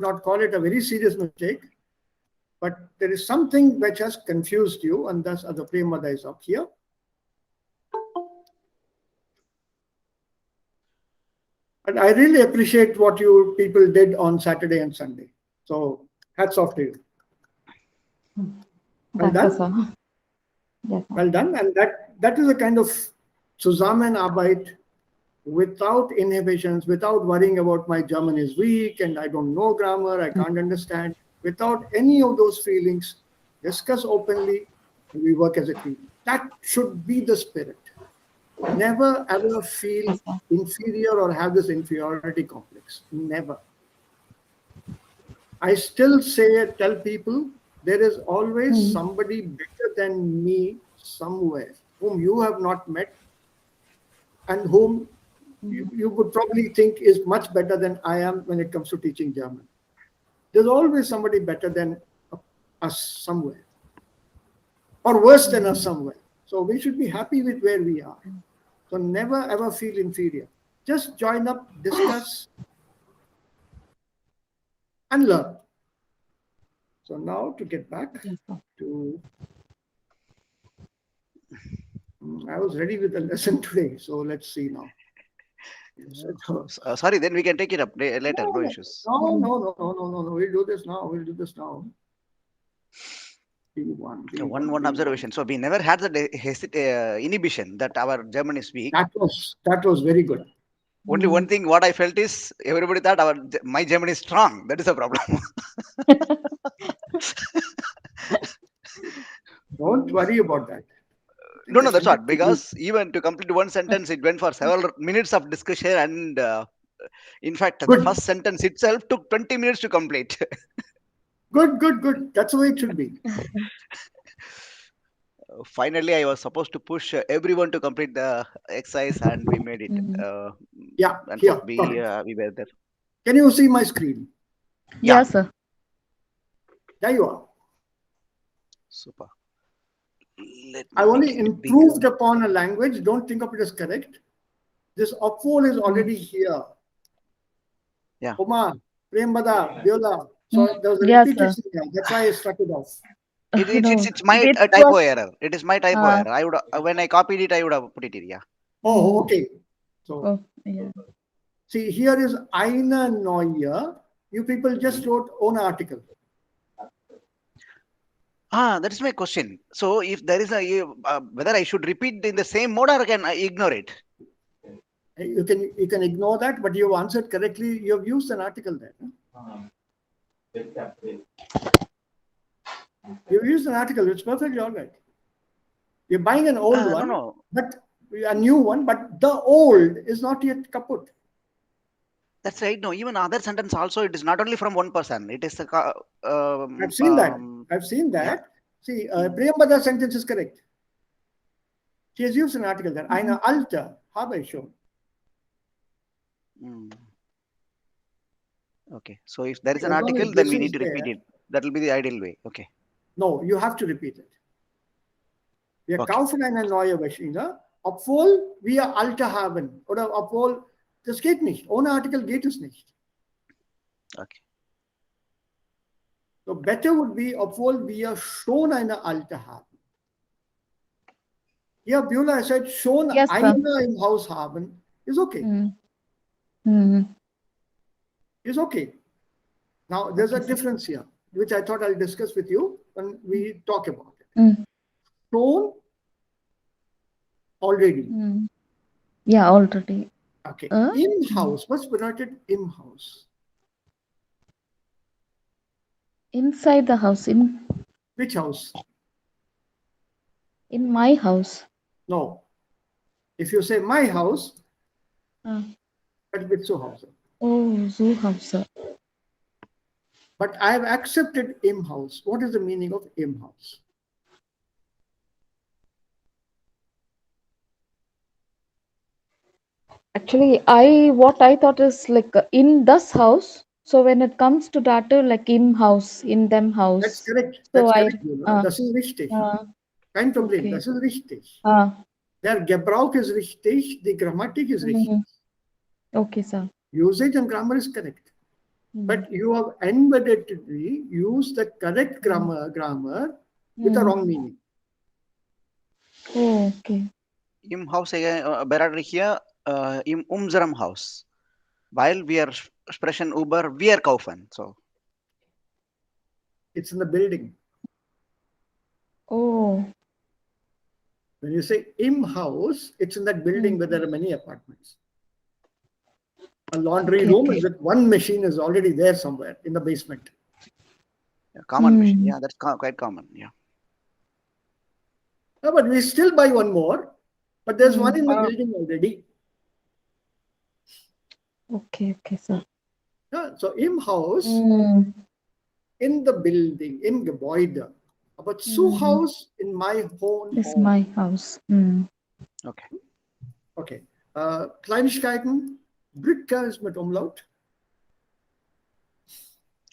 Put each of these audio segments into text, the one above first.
not call it a very serious mistake, but there is something which has confused you, and thus the Premada is up here. And I really appreciate what you people did on Saturday and Sunday. So hats off to you. Well done. Yes, well done. And that is a kind of Zusammenarbeit without inhibitions, without worrying about my German is weak and I don't know grammar, I can't understand. Without any of those feelings, discuss openly, and we work as a team. That should be the spirit. Never ever feel inferior or have this inferiority complex. Never. I still tell people, there is always somebody better than me somewhere, whom you have not met and whom you would probably think is much better than I am when it comes to teaching German. There's always somebody better than us somewhere, or worse than us somewhere. So we should be happy with where we are. So never ever feel inferior. Just join up, discuss, and learn. So now to get back to, I was ready with the lesson today. So let's see now. Sorry, then we can take it up later. No issues. No. We'll do this now. One observation. So we never had the inhibition that our German is weak. That was very good. Only one thing what I felt is everybody thought my German is strong. That is a problem. Don't worry about that. No, that's what. Because even to complete one sentence, it went for several minutes of discussion, and in fact, the first sentence itself took 20 minutes to complete. Good. That's the way it should be. Finally, I was supposed to push everyone to complete the exercise, and we made it. Yeah, and here. we were there. Can you see my screen? Yeah. Yes, sir. There you are. Super. I only improved upon a language. Don't think of it as correct. This Opfol is already here. Yeah. Kumar, Premada, Viola. So there was a repetition here. That's why I struck it off. It's my typo error. It is my typo error. I would when I copied it, I would have put it here. Yeah. Oh, okay. So see, here is eine neue. You people just wrote own article. That is my question. So if there is whether I should repeat in the same mode or can I ignore it? You can ignore that, but you have answered correctly. You have used an article there. You used an article. It's perfectly all right. You're buying an old one, but a new one, but the old is not yet kaput. That's right. No, even other sentence also, it is not only from one person. It is I've seen that. Yeah. See, Priyambada's sentence is correct. She has used an article there. Eine alte habe ich schon. Okay. So if there is an article, then we need to repeat it. That will be the ideal way. Okay. No, you have to repeat it. Wir kaufen eine neue Maschine, obwohl wir alte haben. Oder obwohl, das geht nicht. Ohne Artikel geht es nicht. Okay. So better would be, obwohl wir schon eine alte haben. Yeah, Beulah, I said, schon eine im Haus haben is okay. Is okay. Now, there's a difference here, which I thought I'll discuss with you when we talk about it. Schon already. Yeah, already. Okay. In house. What's pronounced in house? Inside the house. In which house? In my house. No. If you say my house, that's with Zuhause. Oh, Zuhause. But I have accepted im house. What is the meaning of im house? Actually, what I thought is like in this house. So when it comes to that, like in house, in them house. That's correct. That's correct. Das ist richtig. Kein Problem. Okay. Das ist richtig. Der Gebrauch ist richtig. Die Grammatik ist richtig. Okay, sir. Usage and grammar is correct. Mm. but you have inadvertently used the correct grammar with a Mm. wrong meaning. Oh, okay. Im Haus berar hier im unserem Haus. Weil wir sprechen über wir kaufen. So, It's in the building. Oh. When you say im house, it's in that building where there are many apartments. A laundry Okay, room okay. is with one machine is already there somewhere in the basement. common machine. Mm. Yeah, that's quite common. Yeah. No, but we still buy one more, but there's one Mm. in the building already. Okay, okay, sir. Yeah, so im Haus Mm. in the building, im Gebäude. But zu Mm. Haus in my own This is home. my house. Mm. Okay. Okay. Kleinigkeiten. Brücke ist mit Umlaut.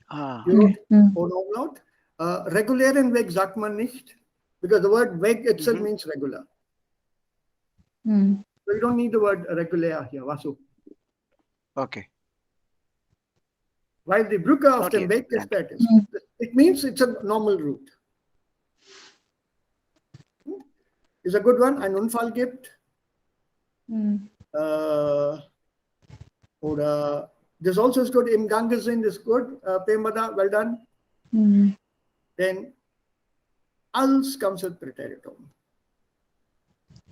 Ah, You wrote Mm. ohne Umlaut. Regulären Weg sagt man nicht, because the word Weg itself mhm. means regular. Mm. So you don't need the word regular here, Vasu. Okay. While the Brücke auf dem Not Weg yet. des Wertes. Mm. It means it's a normal route. Is a good one. Ein Unfall gibt. Mm. Oder this also is good. Im Gange sind is good. Pemada, well done. Mm. Then als comes with Präteritum.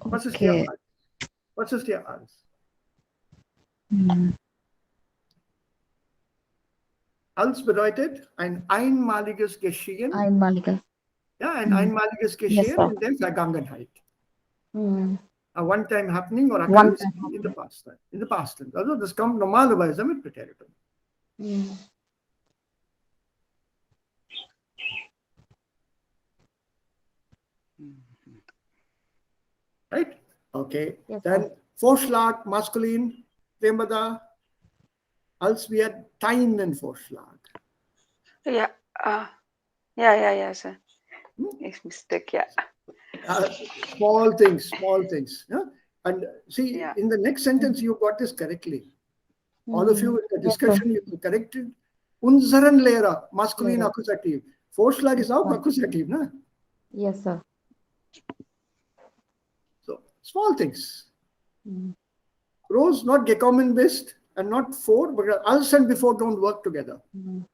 Was ist hier Okay. als? Was ist hier als? Mm. Als bedeutet ein einmaliges Geschehen. Einmaliges. Ja, ein Mm. einmaliges Yes, Geschehen sir. in der Vergangenheit. Mm. A one-time happening or One occurrence time in the past time. In the past tense. Also das kommt normalerweise mit Präteritum. Mm. Right? Okay. Yes, Then sir. Vorschlag, maskulin. Wen wir da? Als wir deinen Vorschlag. Yeah. Yeah, sir. It's mistake. Yeah. Small things, small things. Yeah? And see, Yeah. in the next sentence, you got this correctly. All of you in the Yes, sir. discussion, you corrected. Unseren Lehrer, masculine Lehrer. accusative. Vorschlag is auch Yes, sir. accusative. Na? Yes, sir. So, small things. Mm. Rose, not gekommen bist, and not for, but als and before don't work together. Mm.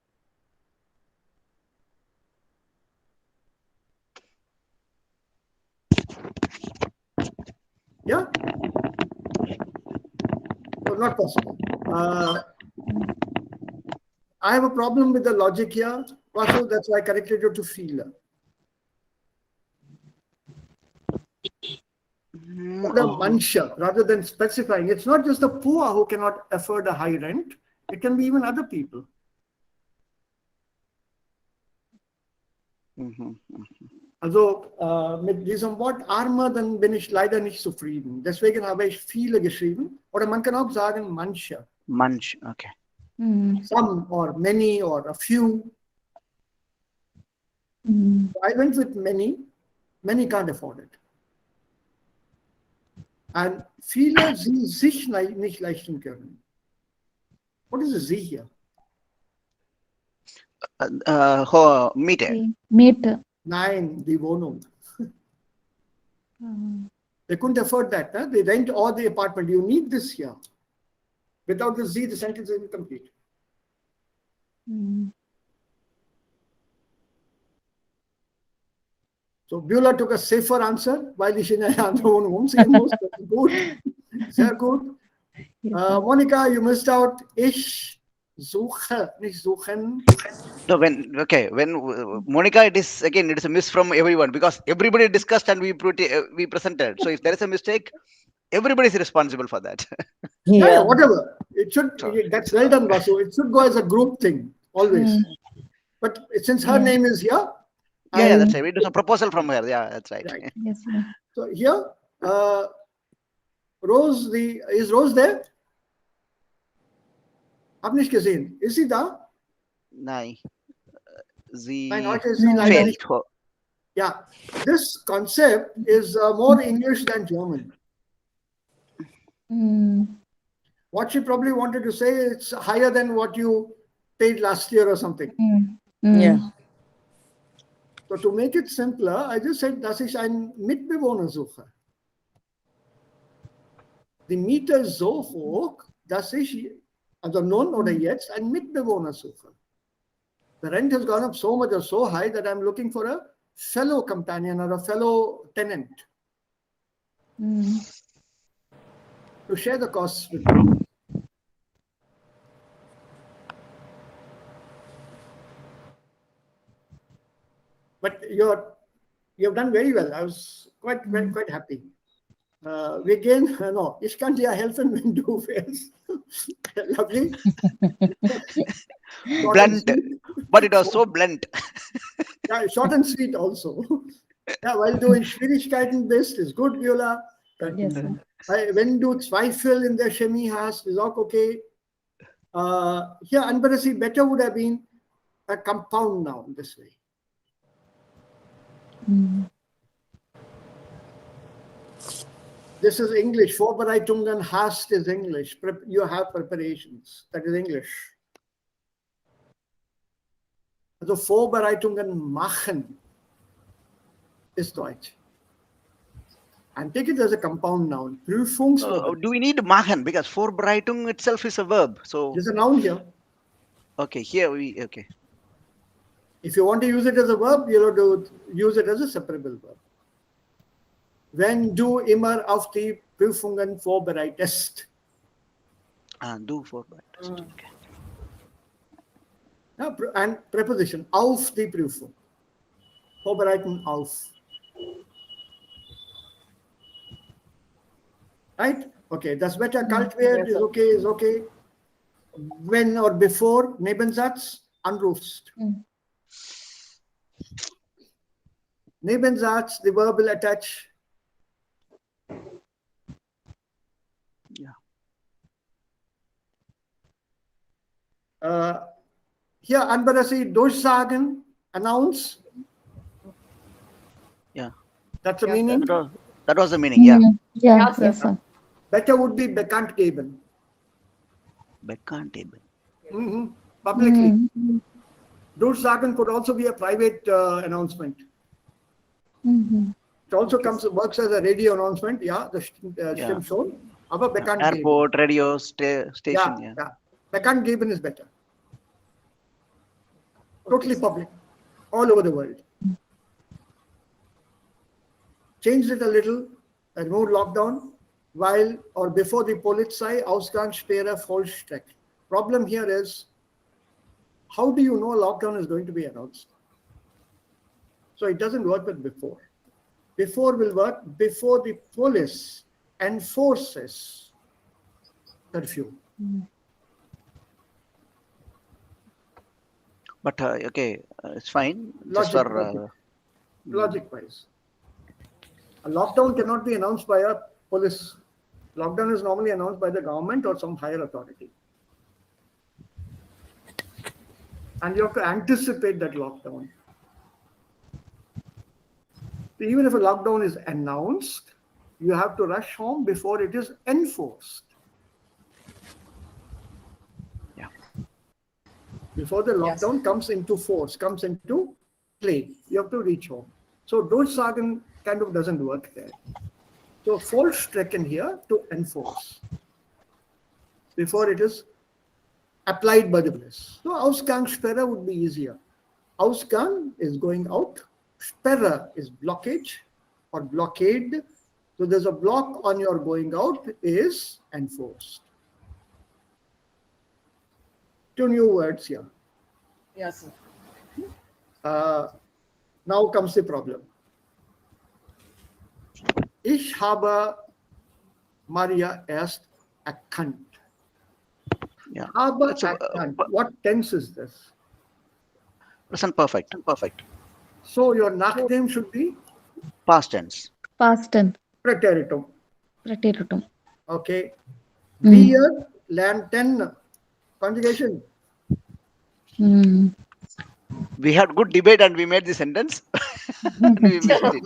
Yeah? So, not possible. I have a problem with the logic here. Vasu, that's why I corrected you to feel. Oder Mansha, rather than specifying. It's not just the poor who cannot afford a high rent. It can be even other people. Mhm. Also mit diesem Wort armer, dann bin ich leider nicht zufrieden. Deswegen habe ich viele geschrieben. Oder man kann auch sagen manche. Munch. Okay. Mm. Some or many or a few. Mm. I went with many. Many can't afford it. And viele sie sich nicht leisten können. What is a sie here? Miete. Okay. Meet. Nein, die Wohnung. Mm. They couldn't afford that. Huh? They rent all the apartment. You need this here. Without the Z, the sentence is incomplete. Mm. So Beulah took a safer answer, while ich in einer anderen umziehen muss. Gut. Sehr gut. Yes, sir. Monica, you missed out. Ich suche, nicht suchen. No, when Monica, it is a miss from everyone because everybody discussed and we presented. So if there is a mistake, everybody is responsible for that. Yeah, whatever. It should. So, That's well done, Vasu. It should go as a group thing always. Mm. But since her Yeah. name is here, yeah, that's right. We do some proposal from her. Yeah, that's right. right. Yes, sir. So here, Rose, is Rose there? Hab nicht gesehen. Ist sie da? Nein. Nein, Sie heute ist sie No. leider nicht. fehlt. Yeah, this concept is more English than German. Mm. What she probably wanted to say, it's higher than what you paid last year or something. Yeah. So to make it simpler, I just said, das ist ein Mitbewohnersuche. Die Miete ist so hoch, dass ich, also nun oder jetzt, ein Mitbewohner suche. The rent has gone up so much or so high that I'm looking for a fellow companion or a fellow tenant to share the costs with me. But you've done very well. I was quite happy. We again, no, ich kann dir helfen, wenn du willst. Lovely. Blunt, but it was so blunt. Yeah, short and sweet also. Ja, weil du in Schwierigkeiten bist, ist gut, Viola. Yes, sir. Wenn du Zweifel in der Chemie hast, ist auch okay. Here, Anbarasi, better would have been a compound noun this way. This is English. Vorbereitungen hast is English. You have preparations. That is English. Also Vorbereitungen machen ist Deutsch. And take it as a compound noun. Prüfungsvorbereitung. Do we need machen? Because Vorbereitung itself is a verb. So There's a noun here. okay, here we okay. If you want to use it as a verb, you'll have to use it as a separable verb. Wenn du immer auf die Prüfungen vorbereitest. Do Vorbereitung. Okay. Ja, and preposition, auf die Prüfung. Vorbereiten auf. Right? Okay, das Wetter kalt wird, Yes, is okay. When or before, Nebensatz, anrufst. Nebensatz, the verb will attach. Here, Anbarasi, durchsagen, announce. Yeah. That's the meaning. That was the meaning. Yeah. Yeah, yes, sir. Better would be bekannt geben. Bekannt eben. Publicly. Durchsagen could also be a private announcement. It also works as a radio announcement. Yeah, the Stimm schon. Aber bekannt geben. Airport, radio, station. Yeah. Bekannt geben is better. Totally public, all over the world. Changed it a little, removed lockdown, while or before the Polizei Ausgangssperre vollstreckt. Problem here is, how do you know a lockdown is going to be announced? So it doesn't work with before. Before will work before the police enforces curfew. But okay, it's fine. Logic-wise. A lockdown cannot be announced by a police. Lockdown is normally announced by the government or some higher authority. And you have to anticipate that lockdown. So even if a lockdown is announced, you have to rush home before it is enforced. Yeah. Before the lockdown comes into force, comes into play, you have to reach home. So Durchsagen kind of doesn't work there. So vollstrecken here to enforce before it is applied by the police. So Ausgangssperre would be easier. Ausgang is going out. Sperre is blockage or blockade. So there's a block on your going out is enforced. Two new words here. Yes, Now comes the problem. Ich habe Maria erst erkannt. Yeah. Habe erkannt. What tense is this? Present perfect. Perfect. So your Nachname should be Past tense. Past tense. Präteritum. Präteritum. Okay. Wir lernten. Conjugation. We had good debate and we made the sentence. And we missed it.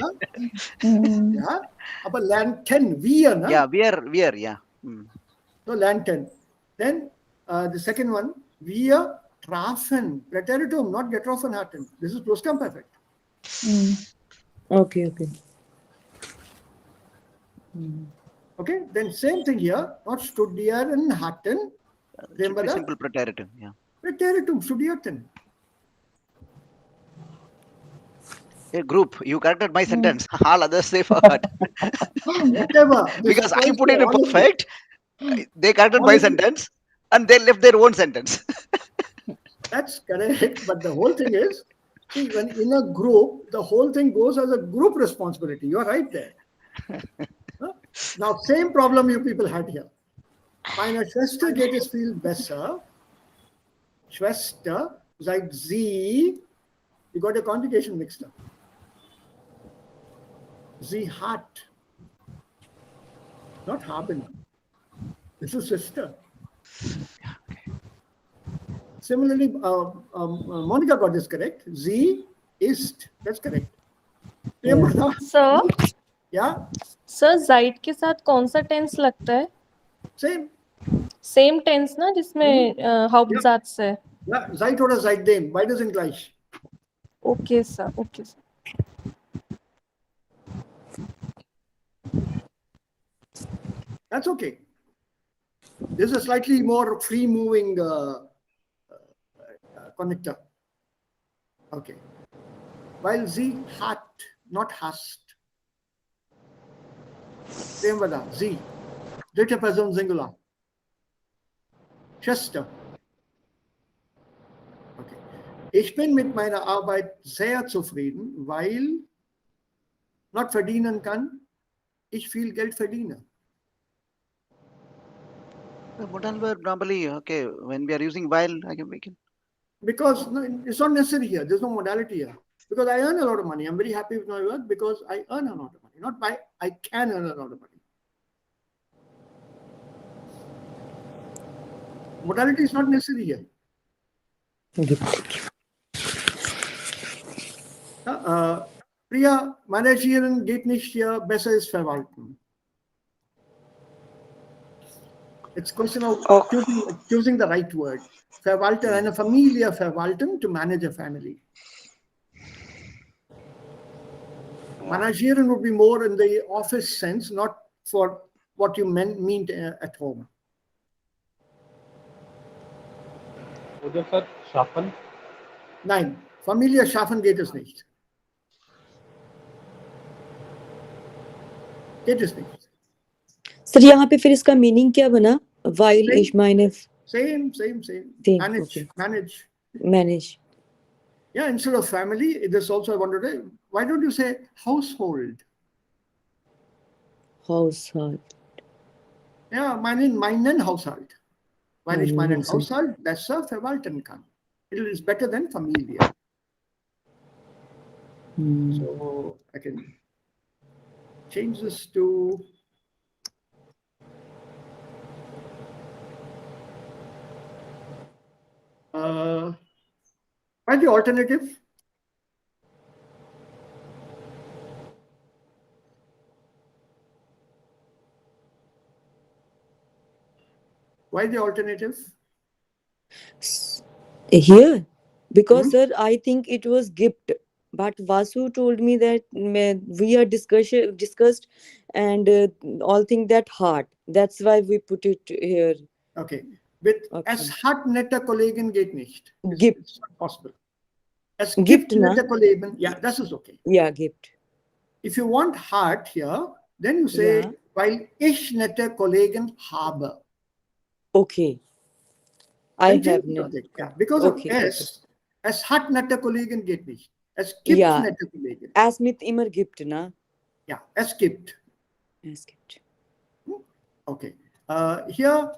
Yeah. Aber lernten. Wir, na? Yeah, we are, yeah. So lernten. Then the second one, wir getroffen. Präteritum, not getroffen hatten. This is Plusquamperfekt. Okay. Okay, then same thing here. Not studieren hatten. It should be simple preteritum. Yeah. Präteritum, studierten. A group, you corrected my sentence. All others say forward. Whatever. This Because I applies put to it in all of you. perfect, they corrected All my of you. sentence, and they left their own sentence. That's correct. But the whole thing is, see, when in a group, the whole thing goes as a group responsibility. You're right there. Huh? Now, same problem you people had here. Meine Schwester geht es viel besser. Schwester, seit sie, you got a conjugation mixed up. Sie hat, not haben. This is sister. Similarly, Monica got this correct. Sie ist, that's correct. Yeah. Sir Yeah, sir जाइट के साथ कौन सा tense लगता है same. Same tense ना जिसमें हाउप्टसात्स है Ja, Zeit oder seitdem, beides sind gleich. Okay sir That's okay. This is a slightly more free-moving connector. Okay. Weil sie hat, not hast. Same with that. Sie. Dritte Person Singular. Schwester. Okay. Ich bin mit meiner Arbeit sehr zufrieden, weil not verdienen kann, ich viel Geld verdiene. The modal verb normally, okay, when we are using while, I can make it. Because no, it's not necessary here. There's no modality here. Because I earn a lot of money. I'm very happy with my work because I earn a lot of money. Not by I can earn a lot of money. Modality is not necessary here. Priya, managieren geht nicht hier. Besser ist verwalten. It's a question of choosing the right word. Verwalten, eine Familie verwalten, to manage a family. Managieren would be more in the office sense, not for what you mean at home. Oder Sir, schaffen? Nein, Familie schaffen geht es nicht. Geht es nicht. Sir यहाँ पे फिर इसका meaning क्या बना? While Same. ich meine Same. Same, Manage, okay. manage. manage Yeah, instead of family, this also I wanted to, why don't you say household? household. Ja, meinen Haushalt. Weil ich meinen Meinen Haushalt. Haushalt besser verwalten kann. It is better than Familie. So I can change this to why the alternative? Why the alternative? Here, because sir, I think it was gift. But Vasu told me that we are discussed and all think that heart. That's why we put it here. Okay. With Okay. es hat nette Kollegen geht nicht. Gift. It's not possible. Es Gift, gibt na? nette Kollegen. Yeah, that is okay. Yeah, gift. If you want heart here, then you say, Yeah. weil ich nette Kollegen habe. Okay. I Then have change no. it. Yeah, because Okay, of es, es hat nette Kollegen geht nicht. Es gibt Yeah. nette Kollegen. As mit immer gibt, na? Yeah, es gibt. Es gibt. Okay. Here,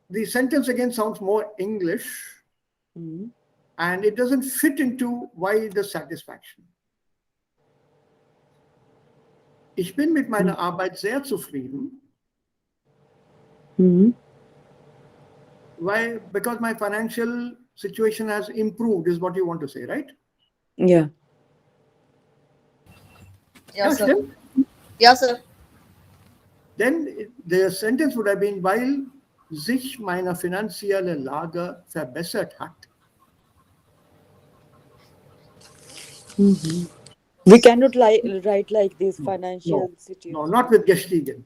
the sentence again sounds more English and it doesn't fit into why the satisfaction. Ich bin mit meiner Arbeit sehr zufrieden. Why? Because my financial situation has improved, is what you want to say, right? Yeah. Yeah, sir. Shem? Yeah, sir. Then the sentence would have been while sich meiner finanziellen Lage verbessert hat. We cannot write like this No, financial no, situation. not with gestiegen.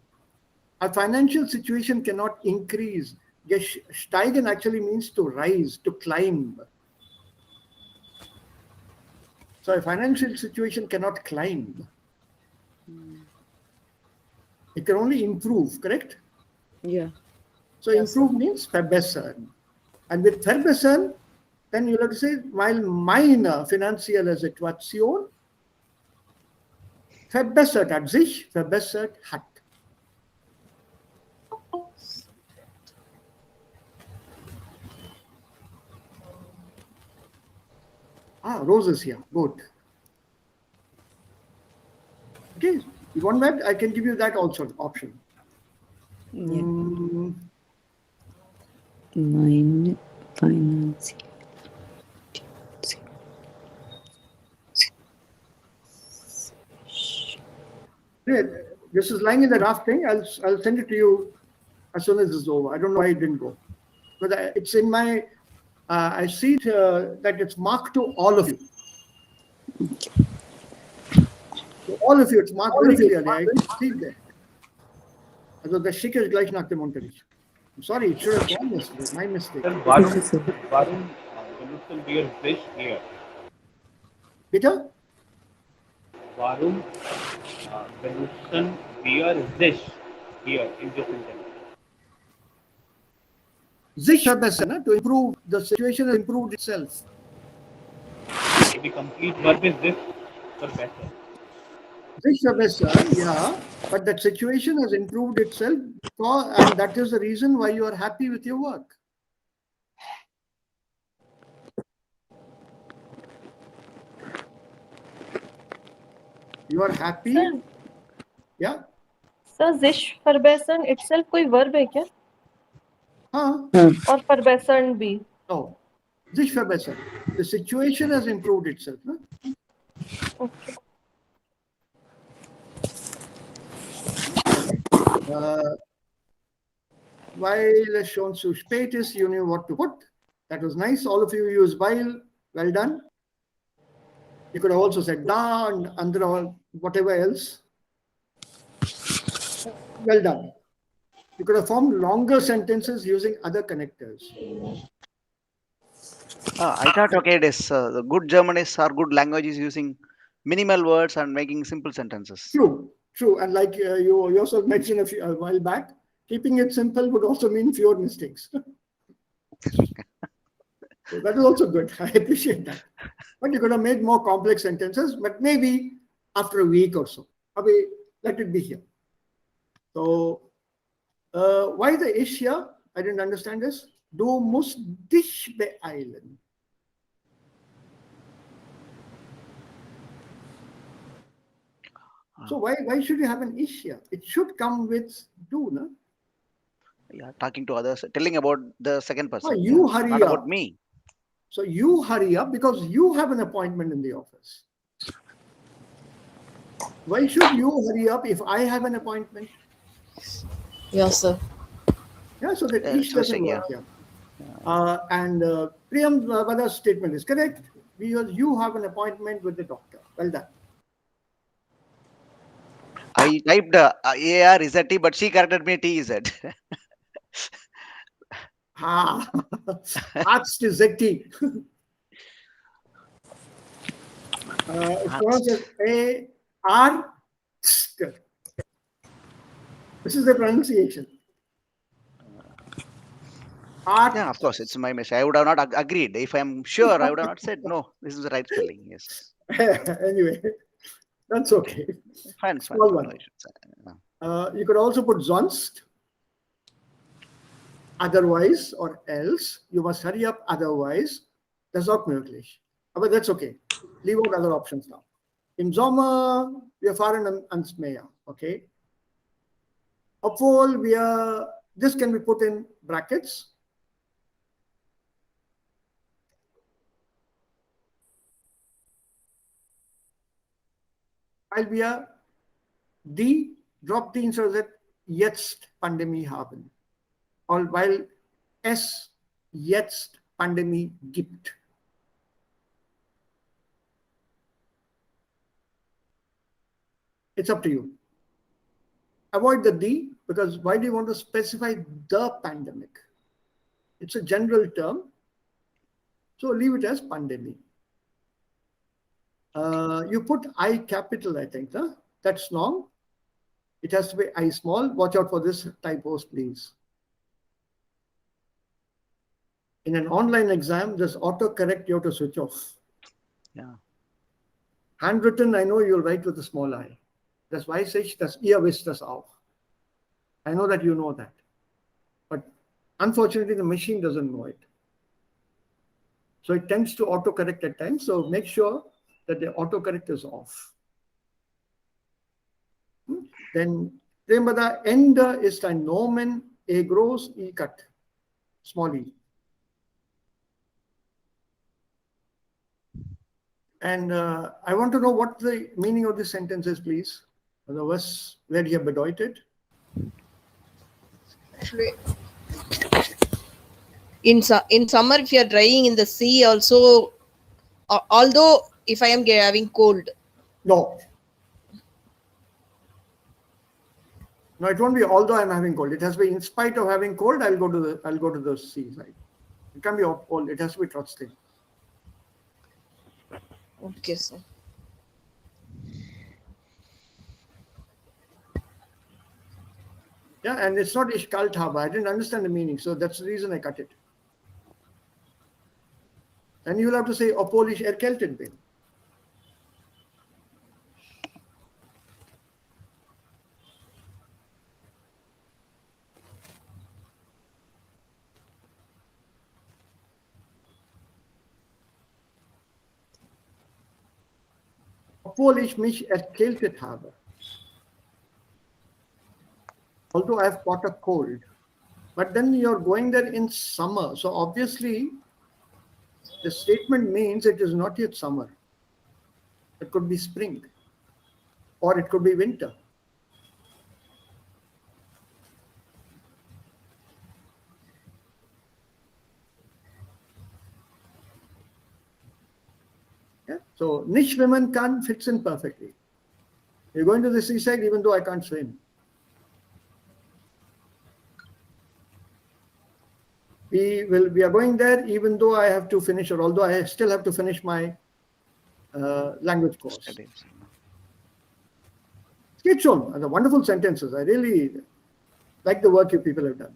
A financial situation cannot increase. Steigen actually means to rise, to climb. So a financial situation cannot climb. It can only improve, correct? Yeah. So improve means verbessern. And with verbessern, then you'll have to say, weil meine finanzielle Situation verbessert hat, sich verbessert hat. Rose is here. Good. Okay. You want that? I can give you that also option. Yeah. Mine financial. This is lying in the draft thing. I'll send it to you as soon as it's over. I don't know why it didn't go. But it's in my, I see it, that it's marked to all of you. So all of you, it's marked very clearly. I can see it there. Also der Schicker ist gleich nach dem Unterricht. I'm sorry, it should have gone yesterday. My mistake. Sir, warum benutzen wir sich hier? Bitte? Warum benutzen wir sich here in this sentence? Sich verbessern, to improve, the situation has improved itself. The complete verb is this for better. Sich verbessern, yeah, but that situation has improved itself, and that is the reason why you are happy with your work. You are happy? Sir. Yeah? Sir जिश फरबैसन itself कोई verb है क्या Huh? और फरबैसन भी No. Sich verbessern. The situation has improved itself. No? okay. Weil es schon zu spät ist, you knew what to put. That was nice. All of you use while. Well done. You could have also said da and under whatever else. Well done. You could have formed longer sentences using other connectors. I thought, okay, it is the good Germanists or good languages using minimal words and making simple sentences. True, true. And like you also mentioned a while back, keeping it simple would also mean fewer mistakes. So that is also good. I appreciate that. But you could have made more complex sentences, but maybe after a week or so. Let it be here. So why the ish here? I didn't understand this. Du musst dich beeilen. So why should you have an ish here? It should come with do, no? Yeah, talking to others, telling about the second person. You hurry not up. about me. So you hurry up because you have an appointment in the office. Why should you hurry up if I have an appointment? Yes, sir. Yeah, so that ish doesn't work here. And Priyam Vada's statement is correct because you have an appointment with the doctor. Well done. I typed ARZT, but she corrected me TZ. Arzt is ZT. It's pronounced as A-R. This is the pronunciation. Yeah, of course, it's my mistake. I would have not agreed. If I'm sure, I would have not said no. This is the right spelling. Yes. Anyway, that's okay. Fine. Small No one. issues. You could also put sonst, otherwise or else. You must hurry up, otherwise. Das ist auch möglich. But that's okay. Leave out other options now. Im Sommer, wir fahren ans Meer. Okay. Obwohl this can be put in brackets. Weil wir die Drop-Dienste jetzt Pandemie haben. weil es jetzt Pandemie gibt. It's up to you. Avoid the the, because why do you want to specify the pandemic? It's a general term, so leave it as pandemic. You put I capital, I think, huh? That's wrong. It has to be I small. Watch out for this typos, please. In an online exam, this autocorrect you have to switch off. Yeah. Handwritten, I know you'll write with a small I. Das weiß ich, ihr wisst das auch. I know that you know that. But unfortunately, the machine doesn't know it. So it tends to autocorrect at times. So make sure that the autocorrect is off. Then remember the end is the nomen e groß e cut, small e. And I want to know what the meaning of this sentence is, please. The verse where you have bedeutet. Actually, in summer, if you are drying in the sea, also, although if I am having cold. No. No, it won't be although I'm having cold. It has to be in spite of having cold, I'll go to the seaside. It can't be all, it has to be trotzdem. Okay, sir. Yeah, and it's not ich kalt habe. I didn't understand the meaning, so that's the reason I cut it. And you'll have to say obwohl ich erkältet bin. Obwohl ich mich erkältet habe. Although I've got a cold. But then you're going there in summer. So obviously, the statement means it is not yet summer. It could be spring. Or it could be winter. Yeah? So nicht schwimmen kann fits in perfectly. You're going to the seaside even though I can't swim. We are going there even though I have to finish, or although I still have to finish my language course. Geht schon. The wonderful sentences. I really like the work you people have done.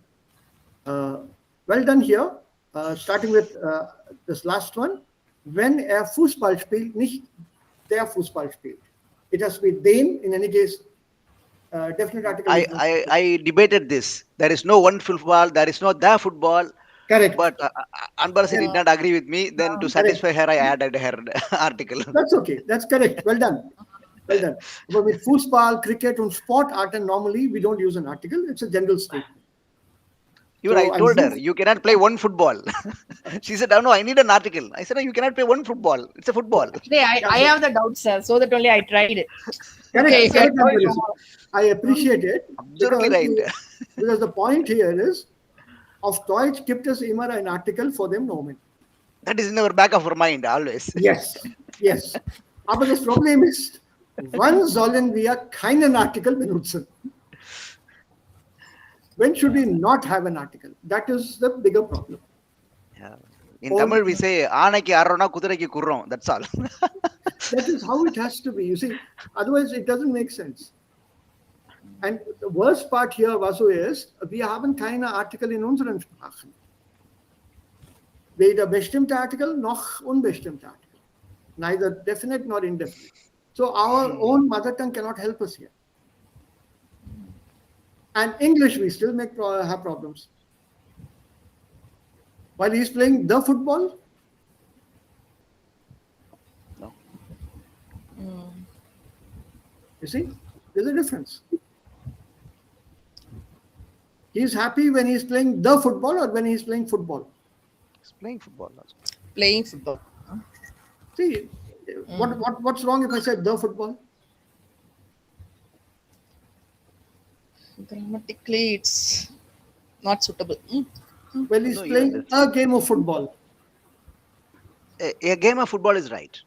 Well done here. Starting with this last one. Wenn Fußball spielt, nicht der Fußball spielt. It has to be den, in any case, definite article. I debated this. There is no one football, there is no the football. Correct. But Anbarasi did not agree with me. Then to satisfy her, I added her article. That's okay. That's correct. Well done. Well done. But with football, cricket, and sport art, and normally we don't use an article. It's a general statement. Even I told her, you cannot play one football. She said, oh, no, I need an article. I said, no, you cannot play one football. It's a football. Actually, I have the doubt, sir. So that only I tried it. Correct. Correct. I appreciate it. Absolutely right. Because the point here is, auf Deutsch gibt es immer ein Artikel vor dem Nomen. That is in our back of our mind always. Yes, yes. Aber das Problem ist, wann sollen wir keinen Artikel benutzen? When should we not have an article? That is the bigger problem. Yeah. In Tamil, we say, ஆனைக்கு ஆறோம்னா குதிரைக்கு குர்றோம். That's all. That is how it has to be. You see, otherwise it doesn't make sense. And the worst part here, Vasu, is, wir haben keine Artikel in unseren Sprachen. Weder bestimmte Artikel noch unbestimmte Artikel. Neither definite nor indefinite. So our own mother tongue cannot help us here. And English, we still have problems. While he's playing the football. No. You see, there's a difference. He's happy when he's playing the football or when he's playing football. He's playing football. Playing football. See, what's wrong if I said the football? Grammatically, not suitable. Well, he's No, playing a game of football. a game of football is right.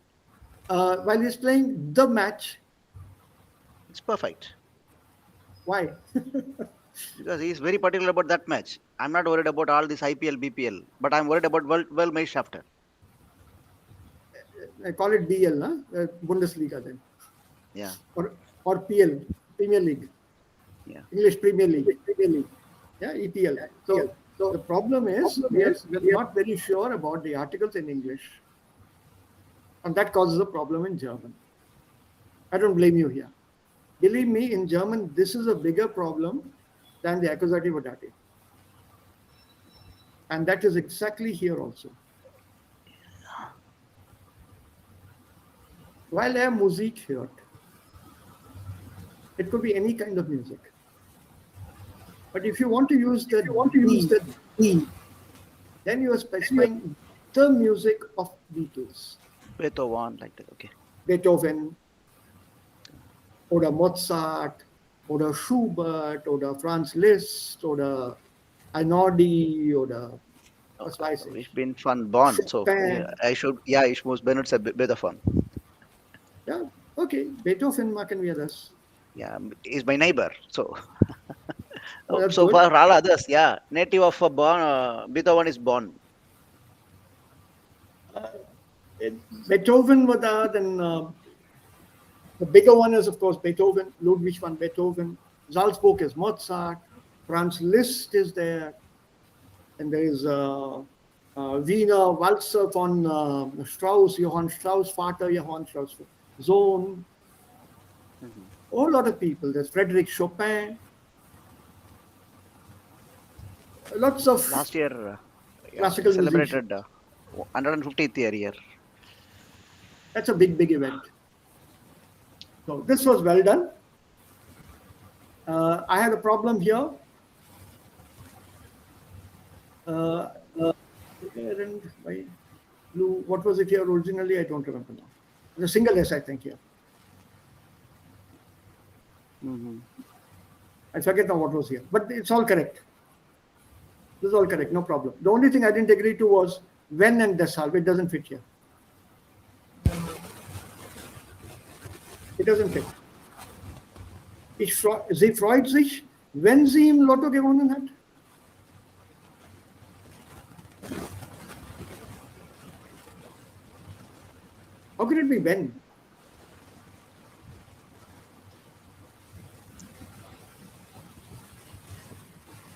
While he's playing the match, It's perfect why? because he's very particular about that match. I'm not worried about all this IPL, BPL, but I'm worried about well match after. I call it BL, Bundesliga then, Yeah, or PL, Premier League, yeah. English Premier League, yeah, EPL. So the problem is we're not very sure about the articles in English, and that causes a problem in German. I don't blame you here. Believe me, in German, this is a bigger problem than the accusative dative. And that is exactly here also. While I have Musik hört, it could be any kind of music. But if you want to use the D, then you are specifying the music of Beatles. Beethoven, like that. Okay. Beethoven, oder Mozart, oder Schubert, oder Franz Liszt, oder Einaudi, oder was weiß ich. Ich bin von Bonn, so Chopin. ich muss benutzen Beethoven. Ja, okay, Beethoven machen wir das. Yeah, he's my neighbor, so. Oh, that's So good. for all others, yeah, native of Bonn, Beethoven is Bonn. Beethoven was there, then the bigger one is, of course, Beethoven, Ludwig van Beethoven. Salzburg is Mozart. Franz Liszt is there. And there is Wiener Walzer von Strauss, Johann Strauss, Vater Johann Strauss, Sohn. A whole lot of people. There's Frédéric Chopin. Lots of Last year, classical celebrated 150th year. That's a big event. So this was well done. I had a problem here. And my blue, what was it here originally? I don't remember now. The single S, I think, here. I forget now what was here, but it's all correct. This is all correct, no problem. The only thing I didn't agree to was when and deshalb. It doesn't fit here. It doesn't fit. Sie freut sich, wenn sie im Lotto gewonnen hat. How could it be when?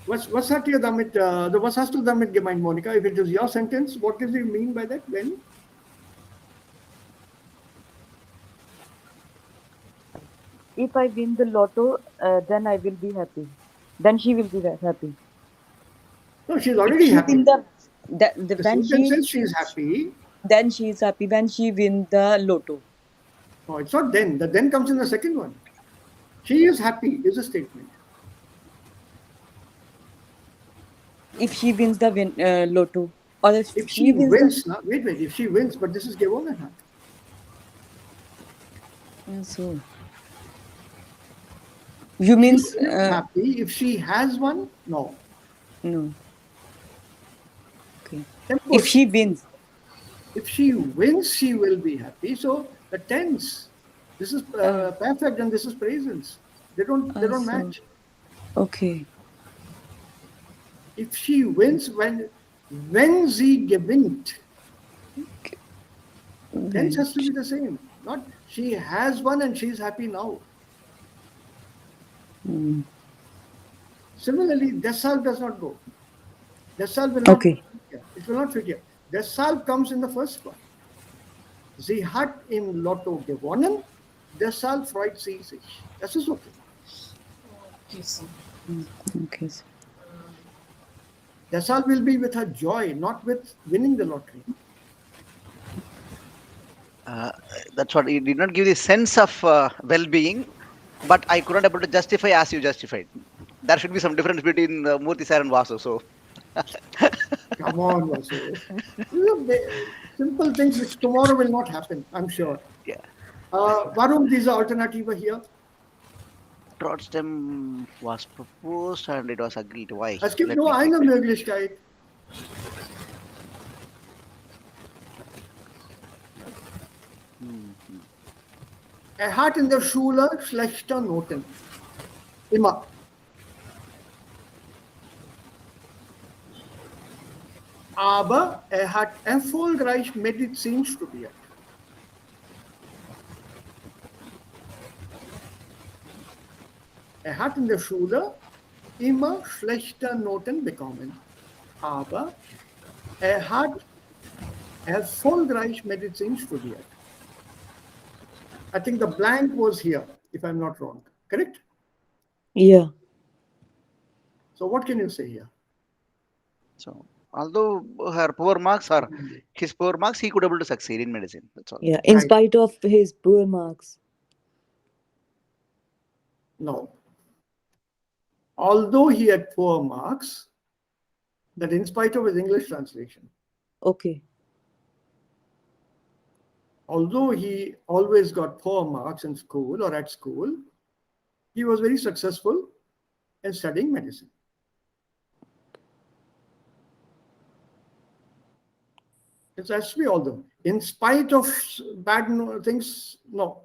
Was hat ihr damit, was hast du damit gemeint, Monica? If it is your sentence, what does it mean by that? When? If I win the lotto, then I will be happy. Then she will be happy. No, she's already She happy. win the The when sentence says she she's happy. then she is happy when she win the lotto. No, it's not then. The then comes in the second one. She is happy is a statement. If she wins the lotto, or If she wins, wait, if she wins, but this is gewonnen hat. So you means Happy if she has one? No. no. Okay. Tempo. If she wins, If she wins, she will be happy. So the tense, this is perfect and this is presence. They don't so- match. okay. If she wins, when sie gewinnt, tense has to be the same. Not she has one and she's happy now. Similarly, deshalb does not go. Deshalb will not Okay. fit here. It will not fit here. Deshalb comes in the first one. Sie hat im Lotto gewonnen, deshalb freut sie sich. Das ist okay. Okay. Deshalb will be with her joy, not with winning the lottery. That's what it did not give the sense of well-being, but I couldn't able to justify as you justified. There should be some difference between Murthy sir and Vasu. So Come on, Vasu. These are simple things which tomorrow will not happen, I'm sure. yeah, Warum diese Alternative hier? Trotzdem was proposed and it was agreed. Why? Es gibt Let nur me eine check. Möglichkeit. Mhm. Er hat in der Schule schlechte Noten. Immer. Aber er hat erfolgreich Medizin studiert. Er hat in der Schule immer schlechte Noten bekommen. Aber er hat erfolgreich Medizin studiert. I think the blank was here, if I'm not wrong. Correct? Yeah. So what can you say here? So, although her poor marks or his poor marks, he could able to succeed in medicine. That's all. Yeah. In Right. spite of his poor marks. No. Although he had poor marks, that in spite of his English translation, Okay. although he always got poor marks in school or at school, he was very successful in studying medicine. It has to be although. In spite of bad things, no.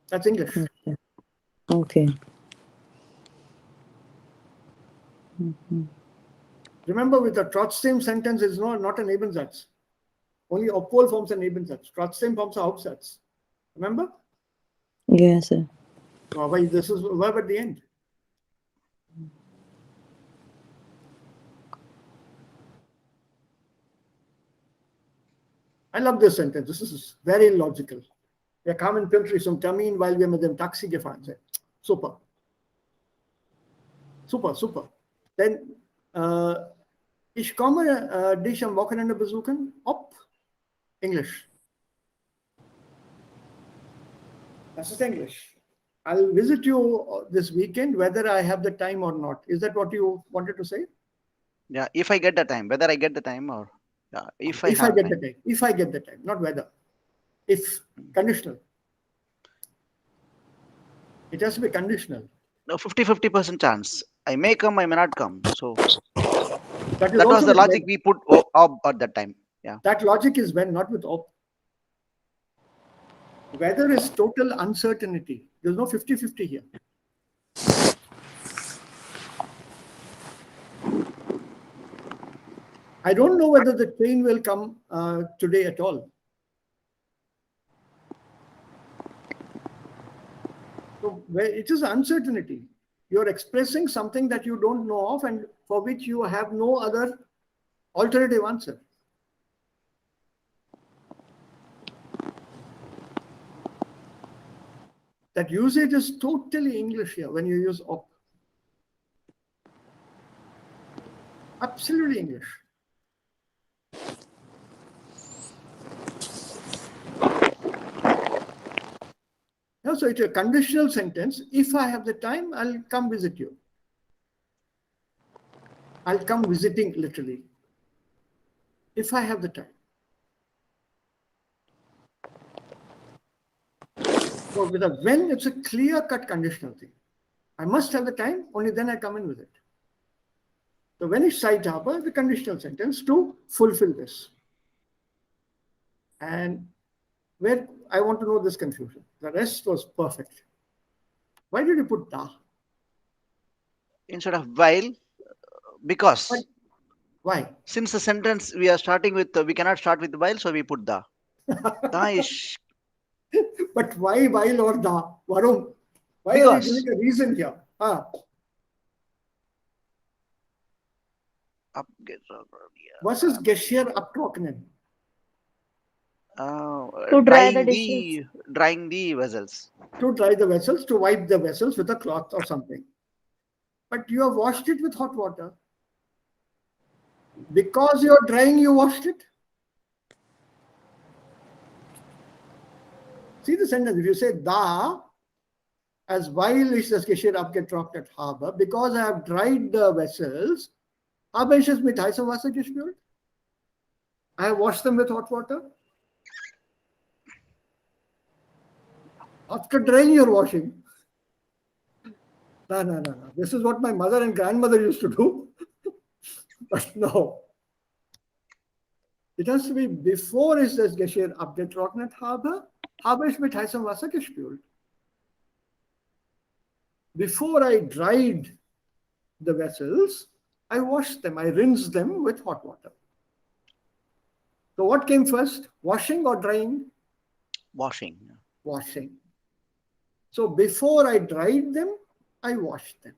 That's English. Okay. Remember, with the trotzdem sentence, it's not an Nebensatz. Only obwohl forms a Nebensatz. Trotzdem forms a Hauptsatz. Remember? Yes, sir. Why this is verb at the end. I love this sentence. This is very logical. Wir kamen pünktlich zum Termin, weil wir mit dem Taxi gefahren sind. Super. Super, super. Denn ich komme dich am Wochenende besuchen. Ob Englisch. Das ist English. I'll visit you this weekend, whether I have the time or not. Is that what you wanted to say? Yeah, if I get the time, whether I get the time or yeah, if I If I have get time. the time. If I get the time, not whether. If conditional. It has to be conditional. No, 50-50% chance. I may come, I may not come. So That is that was also the with logic when. we put up at that time. Yeah. That logic is when, not with op. Weather is total uncertainty. There's no 50-50 here. I don't know whether the train will come today at all. So it is uncertainty. You're expressing something that you don't know of and for which you have no other alternative answer. That usage is totally English here when you use op. Absolutely English. Yeah, so it's a conditional sentence. If I have the time, I'll come visit you. I'll come visiting literally. If I have the time. So with a when, it's a clear-cut conditional thing. I must have the time, only then I come and visit. So when it's Zeit habe, the conditional sentence to fulfill this. And where I want to know this confusion. The rest was perfect. Why did you put da? Instead of while, because Why? since the sentence we are starting with, we cannot start with while, so we put the. Da is But why while or da? Varun? Why are you because giving a reason here? Was ist Geschirr abtrocknen? To dry the drying dishes. the vessels. To dry the vessels, to wipe the vessels with a cloth or something. But you have washed it with hot water. Because you're drying, you washed it. See the sentence. If you say da, as while ist das Geschirr abgetrocknet habe, because I have dried the vessels, habe ich es mit heißem Wasser gespült? I have washed them with hot water. After drying, you're washing. No. This is what my mother and grandmother used to do. But no. It has to be bevor es das Geschirr abgetrocknet habe, habe ich mit heißem Wasser gespült. Before I dried the vessels, I washed them, I rinsed them with hot water. So what came first, washing or drying? Washing. Washing. So before I dried them, I washed them.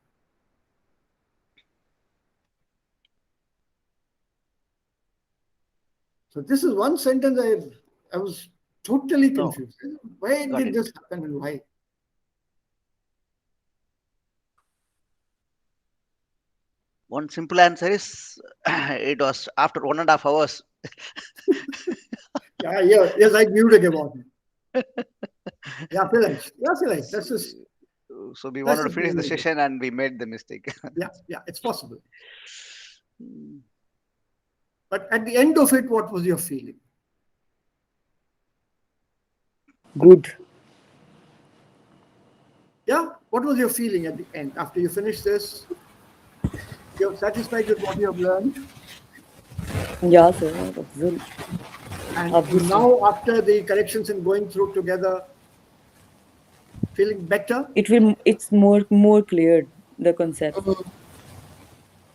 So this is one sentence I was totally confused. Why did this happen and why? One simple answer is it was after 1.5 hours. Yeah, yes, I knew it about it. Yeah, vielleicht. That's just. So we wanted to finish the session and we made the mistake. Yeah, it's possible. But at the end of it, what was your feeling? Good. Yeah, what was your feeling at the end after you finished this? You're satisfied with what you have learned? Yeah, sir. Absolutely. And now after the corrections and going through together, feeling better? It's more clear, the concept.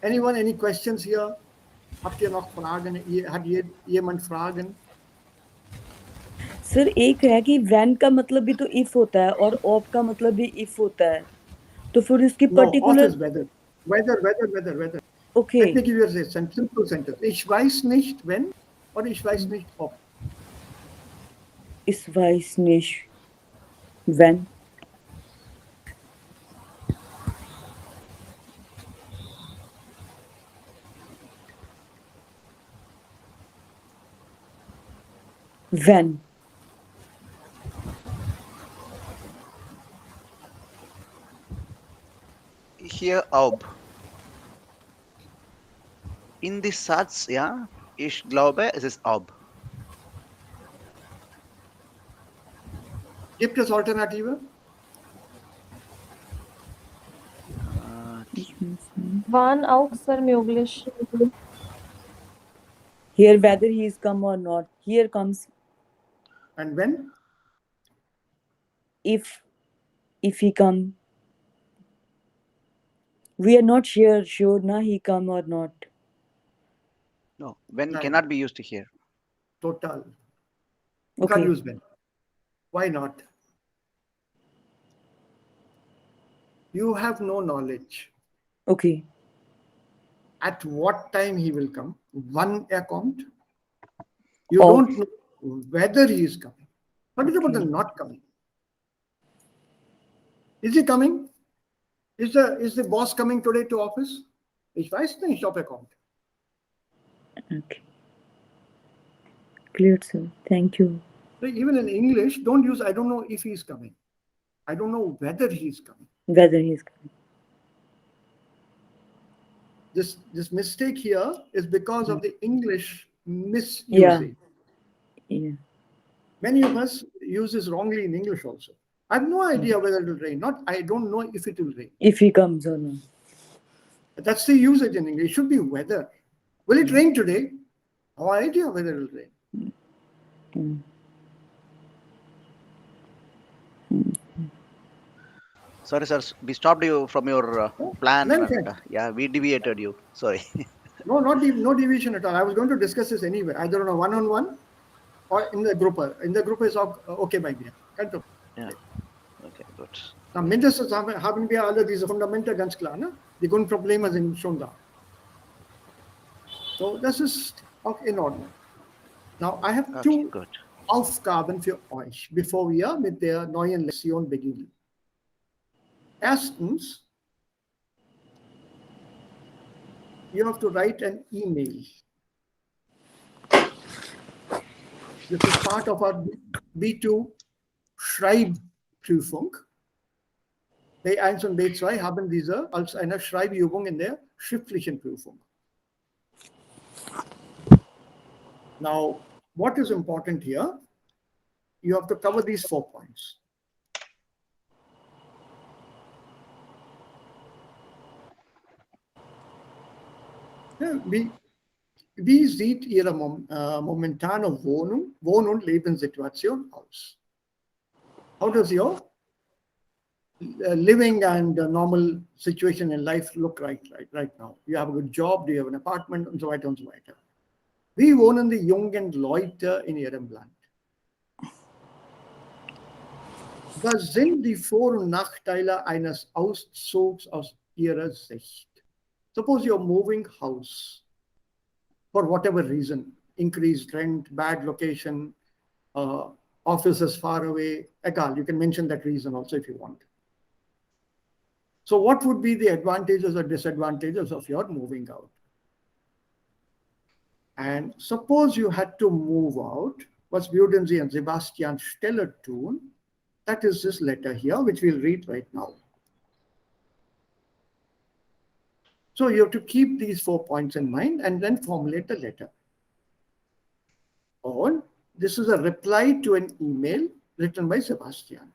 Anyone, any questions here? Habt ihr noch Fragen? Hat jemand Fragen? Sir एक है कि when का मतलब भी तो if होता है और of का मतलब भी if होता है तो फिर इसकी particular particular weather. Okay. Let me give you a simple sentence. Ich weiß nicht wenn oder ich weiß nicht ob. Ich weiß nicht wenn. When. Here, ob. In this Satz, ja, ich glaube, es ist ob. Gibt es Alternative? Wann auch, sir, möglich. Here whether he is come or not. Here comes. And when? If he come. We are not sure na he come or not. No, when cannot be used here. Total. You can't use when. Why not? You have no knowledge. Okay. At what time he will come? Wann kommt? You don't know whether he is coming. What is about the not coming? Is he coming? Is the boss coming today to office? Ich weiß nicht, ob kommt. Okay. Clear, sir. Thank you. So even in English, don't use I don't know if he is coming. I don't know whether he is coming. Whether he is coming. This mistake here is because of the English misusing. Yeah. Many of us use this wrongly in English also. I have no idea whether it will rain. I don't know if it will rain. If he comes or not. That's the usage in English. It should be weather. Will it rain today? No idea whether it will rain. Sorry, sir. We stopped you from your plan. And, we deviated you. Sorry. No deviation at all. I was going to discuss this anyway, either on a one-on-one or in the group. In the group is okay by me. Ja. Okay, gut. Na, mindestens haben wir alle diese Fundamente ganz klar. Ne? Die Grundprobleme sind schon da. So, das ist auch in Ordnung. Now, I have two Aufgaben für euch, bevor wir mit der neuen Lektion beginnen. Erstens, you have to write an email. This is part of our B2 Schreibprüfung. B1 und B2 haben diese als eine Schreibübung in der schriftlichen Prüfung. Now, what is important here? You have to cover these 4 points. Ja, wie sieht Ihre momentane Wohn- und Lebenssituation aus? How does your living and normal situation in life look right now? You have a good job, do you have an apartment und so weiter und so weiter. Wie wohnen die jungen Leute in ihrem Land? Was sind die Vor- und Nachteile eines Auszugs aus Ihrer Sicht? Suppose you're moving house for whatever reason, increased rent, bad location, uh, office is far away, egal, you can mention that reason also if you want. So what would be the advantages or disadvantages of your moving out? And suppose you had to move out, was würden Sie an Sebastian Stelle tun? That is this letter here, which we'll read right now. So you have to keep these 4 points in mind and then formulate a letter. Or this is a reply to an email written by Sebastian.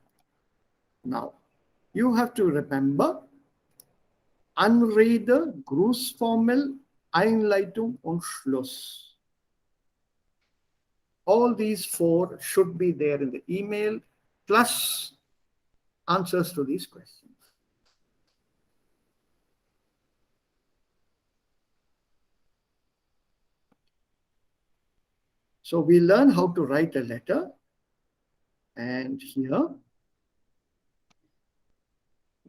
Now, you have to remember Anrede, Grußformel, Einleitung und Schluss. All these 4 should be there in the email, plus answers to these questions. So we learn how to write a letter. And here,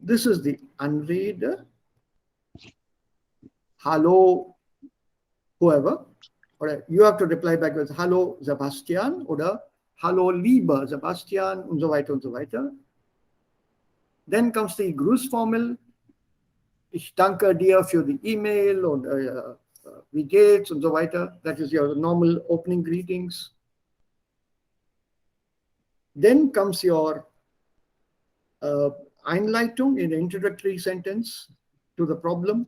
this is the Anrede. Hello, whoever. Or you have to reply back with Hallo Sebastian oder Hallo lieber Sebastian und so weiter und so weiter. Then comes the Grußformel. Ich danke dir für die E-Mail und wie geht's und so weiter. That is your normal opening greetings. Then comes your Einleitung in the introductory sentence to the problem.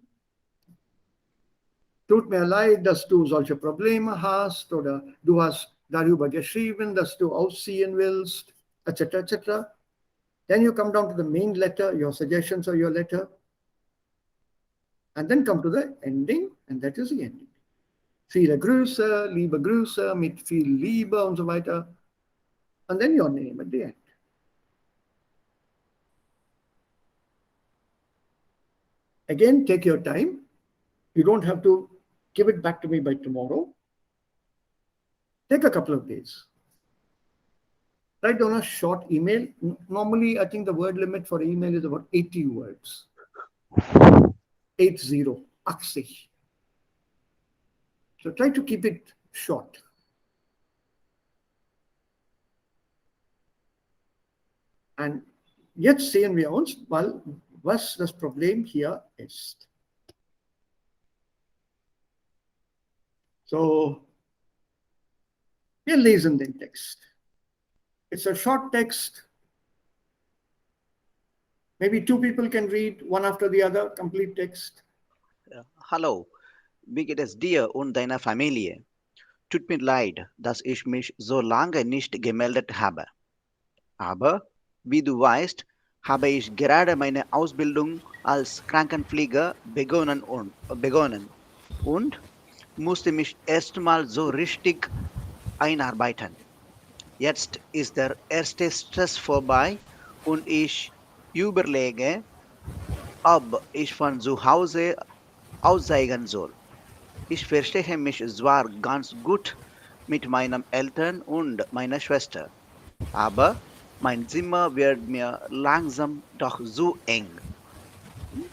Tut mir leid, dass du solche Probleme hast oder du hast darüber geschrieben, dass du ausziehen willst, etc., etc. Then you come down to the main letter, your suggestions of your letter, and then come to the ending, and that is the ending. Viele Grüße, liebe Grüße, mit viel Liebe und so weiter. And then your name at the end. Again, take your time. You don't have to give it back to me by tomorrow. Take a couple of days. Write down a short email. Normally, I think the word limit for email is about 80 words. 80, 80. So try to keep it short. Und jetzt sehen wir uns mal, was das Problem hier ist. So, wir lesen den Text. It's a short text. Maybe 2 people can read one after the other, complete text. Hallo, wie geht es dir und deiner Familie? Tut mir leid, dass ich mich so lange nicht gemeldet habe. Aber, wie du weißt, habe ich gerade meine Ausbildung als Krankenpfleger begonnen und musste mich erstmal so richtig einarbeiten. Jetzt ist der erste Stress vorbei und ich überlege, ob ich von zu Hause auszeigen soll. Ich verstehe mich zwar ganz gut mit meinen Eltern und meiner Schwester, aber mein Zimmer wird mir langsam doch zu eng.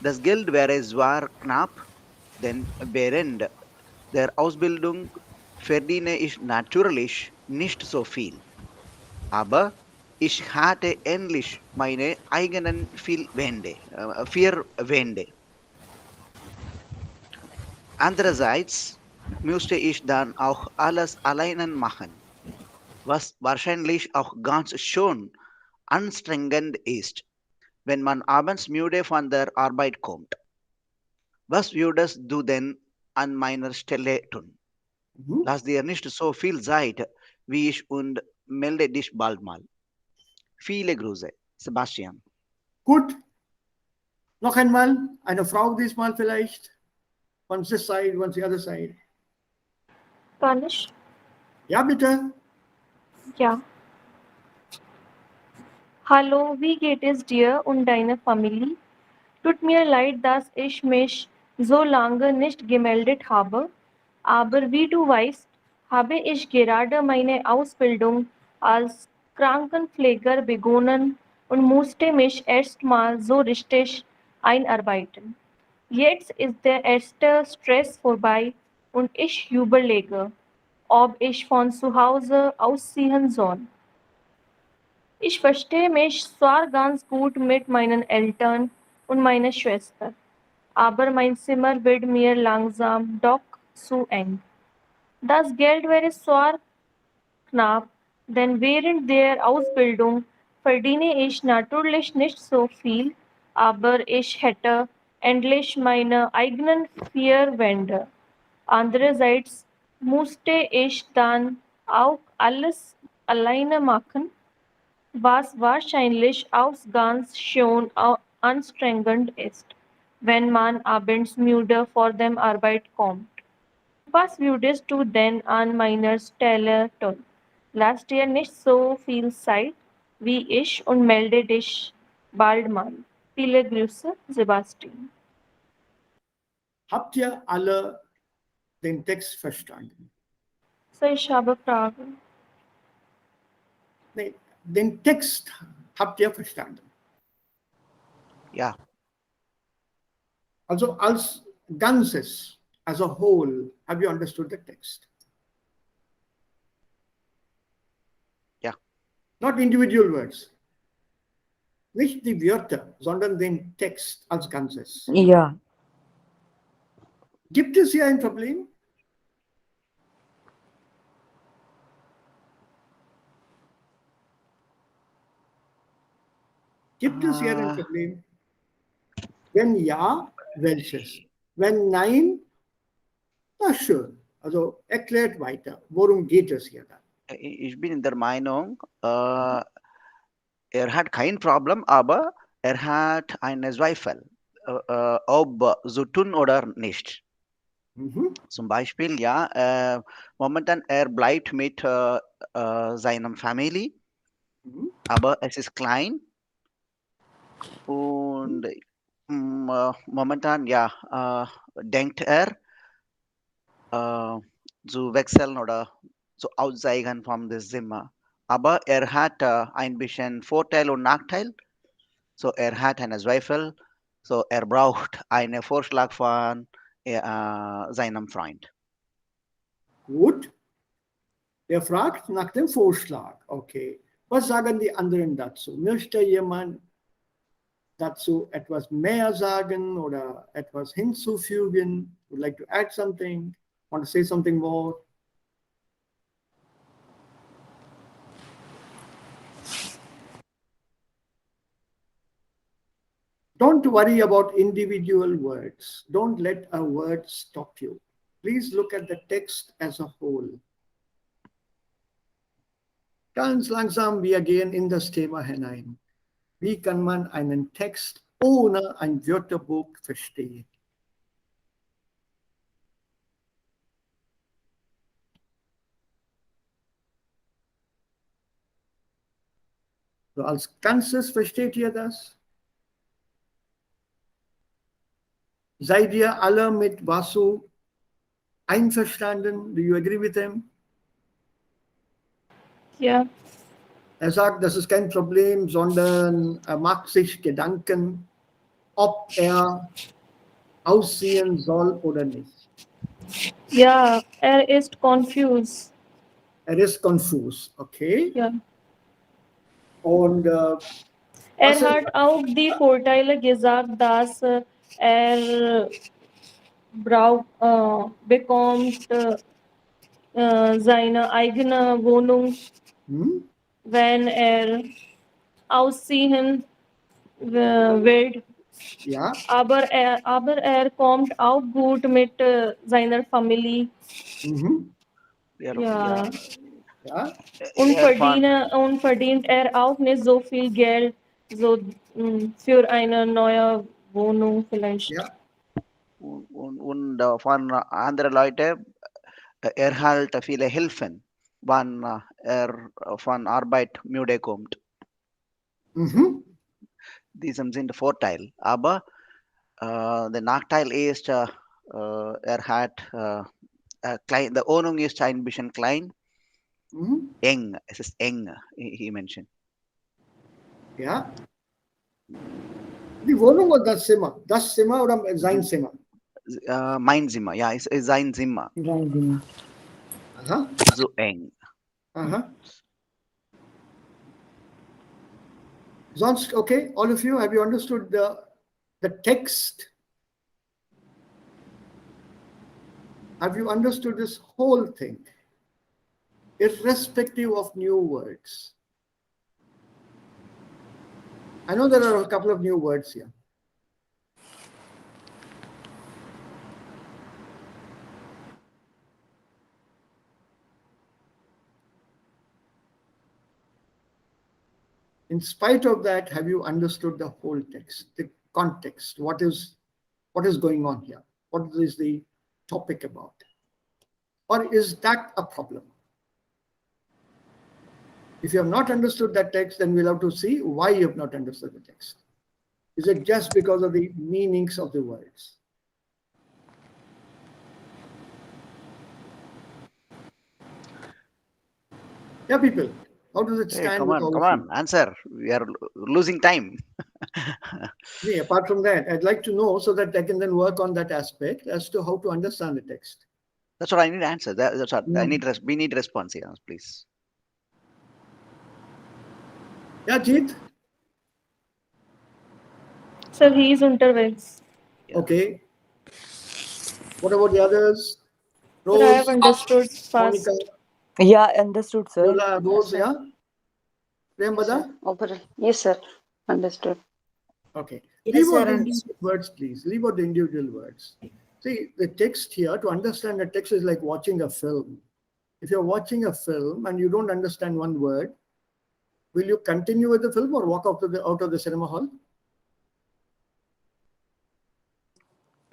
Das Geld wäre zwar knapp, denn während der Ausbildung verdiene ich natürlich nicht so viel. Aber ich hatte endlich meine eigenen 4 Wände. Andererseits müsste ich dann auch alles alleine machen, was wahrscheinlich auch ganz schön anstrengend ist, wenn man abends müde von der Arbeit kommt. Was würdest du denn an meiner Stelle tun? Lass dir nicht so viel Zeit wie ich und melde dich bald mal. Viele Grüße, Sebastian. Gut. Noch einmal, eine Frau diesmal vielleicht. One's this side, one's the other side. Punish? Ja, bitte. Ja. Hallo, wie geht es dir und deiner Familie? Tut mir leid, dass ich mich so lange nicht gemeldet habe, aber wie du weißt, habe ich gerade meine Ausbildung als Krankenpfleger begonnen und musste mich erstmal so richtig einarbeiten. Jetzt ist der erste Stress vorbei und ich überlege, ob ich von zu Hause ausziehen soll. Ich verstehe mich zwar ganz gut mit meinen Eltern und meiner Schwester, aber mein Zimmer wird mir langsam doch zu eng. Das Geld wäre zwar knapp, denn während der Ausbildung verdiene ich natürlich nicht so viel, aber ich hätte endlich meine eigenen vier Wände. Andererseits musste ich dann auch alles alleine machen, was wahrscheinlich auch ganz schön anstrengend ist, wenn man abends müde vor der Arbeit kommt. Was würdest du denn an meiner Stelle tun? Lass dir nicht so viel Zeit wie ich und melde dich bald mal. Viele Grüße, Sebastian. Habt ihr alle den Text verstanden? So, ich habe Fragen. Nee, den Text habt ihr verstanden. Ja, Also als Ganzes, as a whole, have you understood the text? ja, Not individual words. Nicht die Wörter, sondern den Text als Ganzes. Ja. Gibt es hier ein Problem? Gibt es hier ein Problem? Wenn ja, welches? Wenn nein, na schön. Also erklärt weiter. Worum geht es hier dann? ich bin in der Meinung, er hat kein Problem, aber er hat einen Zweifel, ob so tun oder nicht. Mhm. Zum Beispiel, ja, momentan er bleibt mit seiner Familie, Mhm. aber es ist klein und momentan, ja, denkt er zu wechseln oder zu auszeigen von dem Zimmer. Aber er hat ein bisschen Vorteil und Nachteil. So, er hat einen Zweifel. So, er braucht einen Vorschlag von seinem Freund. Gut. Er fragt nach dem Vorschlag. Okay. Was sagen die anderen dazu? Möchte jemand dazu etwas mehr sagen oder etwas hinzufügen? Would like to add something? Want to say something more? Don't worry about individual words. Don't let a word stop you. Please look at the text as a whole. Ganz langsam, wir gehen in das Thema hinein. Wie kann man einen Text ohne ein Wörterbuch verstehen? So als Ganzes versteht ihr das? Seid ihr alle mit Vasu einverstanden? Do you agree with him? Ja, Er sagt, das ist kein Problem, sondern er macht sich Gedanken, ob er aussehen soll oder nicht. ja, er ist confused. Er ist confused, okay? Ja. Und was Er hat auch die Vorteile gesagt, dass er bekommt seine eigene Wohnung, wenn er ausziehen will. Ja. Aber er kommt auch gut mit seiner Familie. Ja. Ja. Und verdient er auch nicht so viel Geld so, für eine neue Wohnung vielleicht. Ja. Und von andere Leute erhält viele Hilfen, wann von Arbeit müde kommt. Mhm. Diesem sind Vorteil. Aber der Nachteil ist, er hat klein, die Wohnung ist ein bisschen klein, Mhm. eng. Es ist eng, he mentioned. Ja. Die Wohnung oder das Zimmer? Das Zimmer oder sein Zimmer? Mein Zimmer, ja, es ist sein Zimmer. Rising. Aha. So eng. Aha. Sonst, okay, all of you, have you understood the text? Have you understood this whole thing? Irrespective of new words. I know there are a couple of new words here. In spite of that, have you understood the whole text, the context? What is going on here? What is the topic about? Or is that a problem? If you have not understood that text, then we'll have to see why you have not understood the text. Is it just because of the meanings of the words? Yeah, people, how does it Hey, stand come with on, all come of you? on, answer. We are losing time. See, apart from that, I'd like to know so that I can then work on that aspect as to how to understand the text. That's what I need answer. That's what I need. Mm. We need response here, please. Yeah, Jeet? Sir, he is intervenes. Yeah. Okay. What about the others? Sir, I have Rose, understood Monica, fast. Yeah, understood, sir. Yola, Rose, sir. yeah? Yes, sir. Priyambada? Overall. Yes, sir. Understood. Okay. Yes, Leave sir, out the understood. individual words, please. Leave out the individual words. See, the text here, to understand the text is like watching a film. If you're watching a film and you don't understand one word, will you continue with the film or walk out of the cinema hall?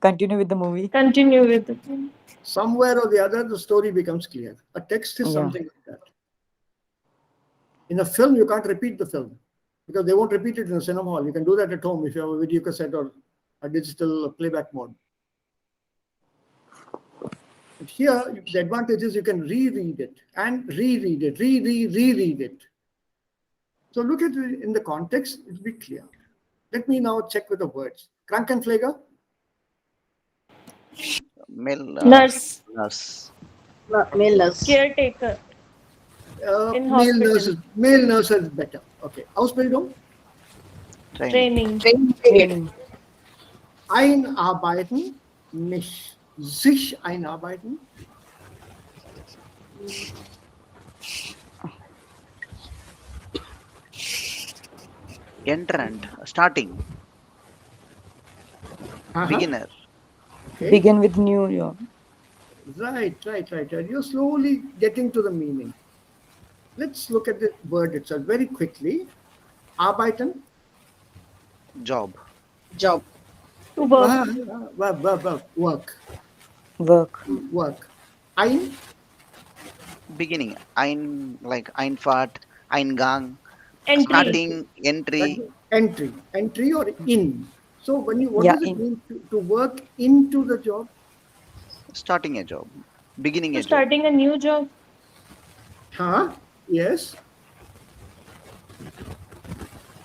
Continue with the movie. Continue with it. Somewhere or the other, the story becomes clear. A text is Yeah. something like that. In a film, you can't repeat the film because they won't repeat it in a cinema hall. You can do that at home if you have a video cassette or a digital playback mode. But here, the advantage is you can reread it and reread it, reread it. So look at it in the context, it'll be clear. Let me now check with the words. Krankenpfleger, Male Nurse, nurse. Male nurse. caretaker in hospital, male nurse is better. Okay. Ausbildung, Training. training, Training. einarbeiten, mich, sich einarbeiten, Entrant. Starting. Beginner. Okay. Begin with new job. Right. You're slowly getting to the meaning. Let's look at the word itself very quickly. Arbeiten, Job. Job. to work, work. Work. Ein, Beginning. Like Einfahrt, Eingang. entry, Starting, entry. entry or in. So what Yeah, does it in. mean to work into the job? Starting a job. Beginning to a job. starting a new job. Huh? Yes.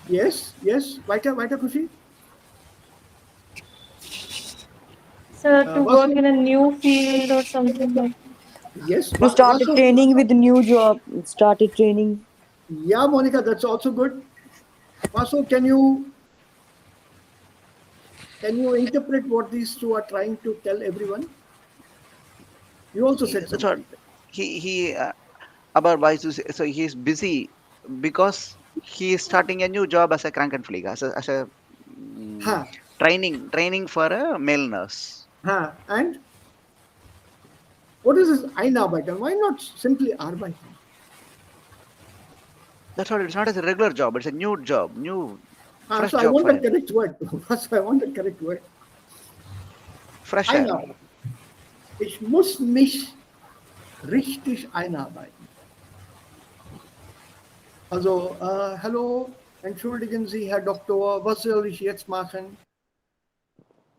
Weiter, Kushi. Sir, to Vasu? work in a new field or something like. Yes. To start Vasu? training with new job. Started training. Yeah, Monica, that's also good. Vasu, can you interpret what these two are trying to tell everyone? You also said That's what something. he about why so he's busy because he is starting a new job as a Krankenpfleger, as a Ha, training for a male nurse. ha. And what is this Einarbeiten? Why not simply Arbeiten? That's what it's not as a regular job. It's a new job, fresh So I job want for the him. correct word. So I want the correct word. Fresh air. Einarbeiten. Ich muss mich richtig einarbeiten. Also, hallo, entschuldigen Sie, Herr Doktor, was soll ich jetzt machen?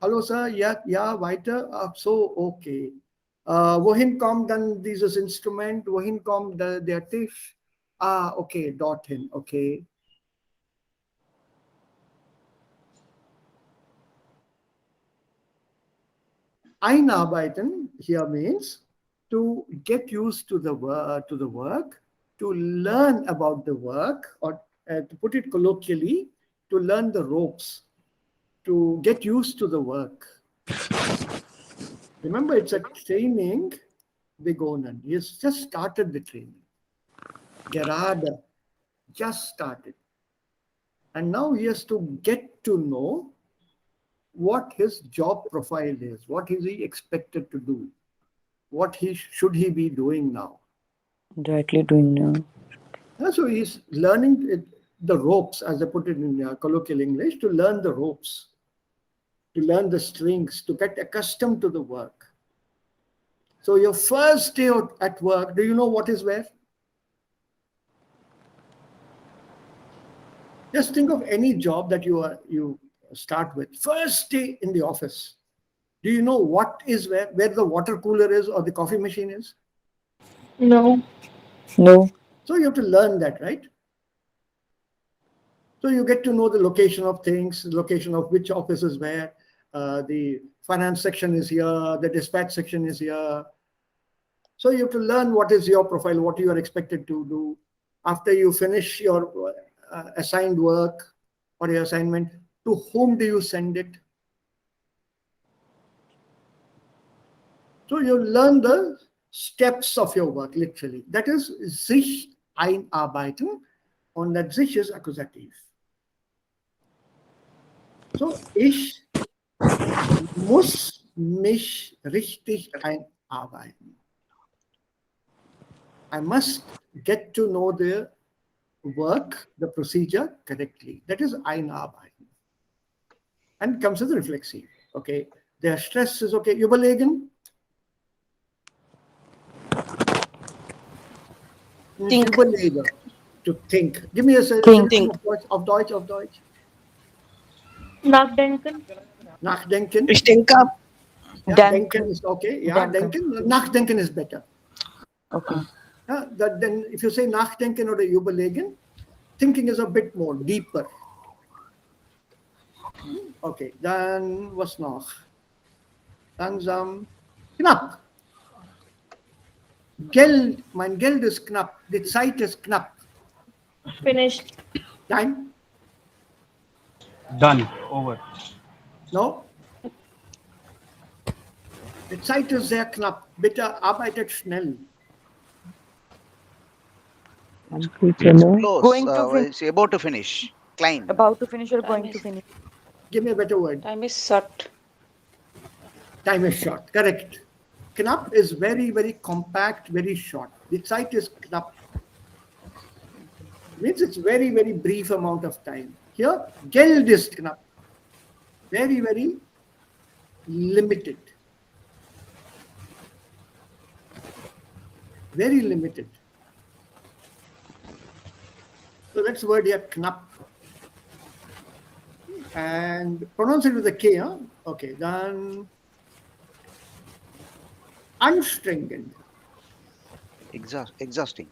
Hallo, Sir, ja, weiter. Ach so, okay. Wohin kommt dann dieses Instrument? Wohin kommt der Tisch? Ah, okay, dorthin, okay. Einarbeiten here means to get used to the work, to learn about the work, or to put it colloquially, to learn the ropes, to get used to the work. Remember, it's a training begonnen. He has just started the training. Gerade, just started. And now he has to get to know what his job profile is, what is he expected to do, what should he be doing now. Directly doing now. So he's learning the ropes, as I put it in colloquial English, to learn the ropes, to learn the strings, to get accustomed to the work. So your first day at work, do you know what is where? Just think of any job that you start with. First day in the office. Do you know what is where the water cooler is or the coffee machine is? No. No. So you have to learn that, right? So you get to know the location of things, the location of which office is where. The finance section is here, the dispatch section is here. So you have to learn what is your profile, what you are expected to do. After you finish your assigned work or your assignment, to whom do you send it? So you learn the steps of your work, literally. That is sich einarbeiten, und that sich is accusative. So, ich muss mich richtig einarbeiten. I must get to know the work, the procedure correctly. That is einarbeiten. And comes with reflexive. Okay. Der Stress is okay. Überlegen. Think. Überlegen. To think. Give me a Think. of Deutsch. Nachdenken. Nachdenken. Ich denke. Yeah, Denken. denken is okay. Yeah, denken. Nachdenken is better. Okay. Then if you say nachdenken or überlegen, thinking is a bit more deeper. Okay, dann was noch? Langsam. Knapp. Geld, mein Geld ist knapp. Die Zeit ist knapp. Finished. Time? Done. Over. No? Die Zeit ist sehr knapp. Bitte arbeitet schnell. It's close. Going to finish. It's about to finish. Klein. About to finish or going to finish? Give me a better word. Time is short. Time is short. Correct. Knapp is very, very compact, very short. The Zeit is knapp. Means it's very, very brief amount of time. Here, Geld is knapp. Very, very limited. Very limited. So that's the word here, knapp. And pronounce it with a K, huh? Okay, then anstrengend. Exhausting.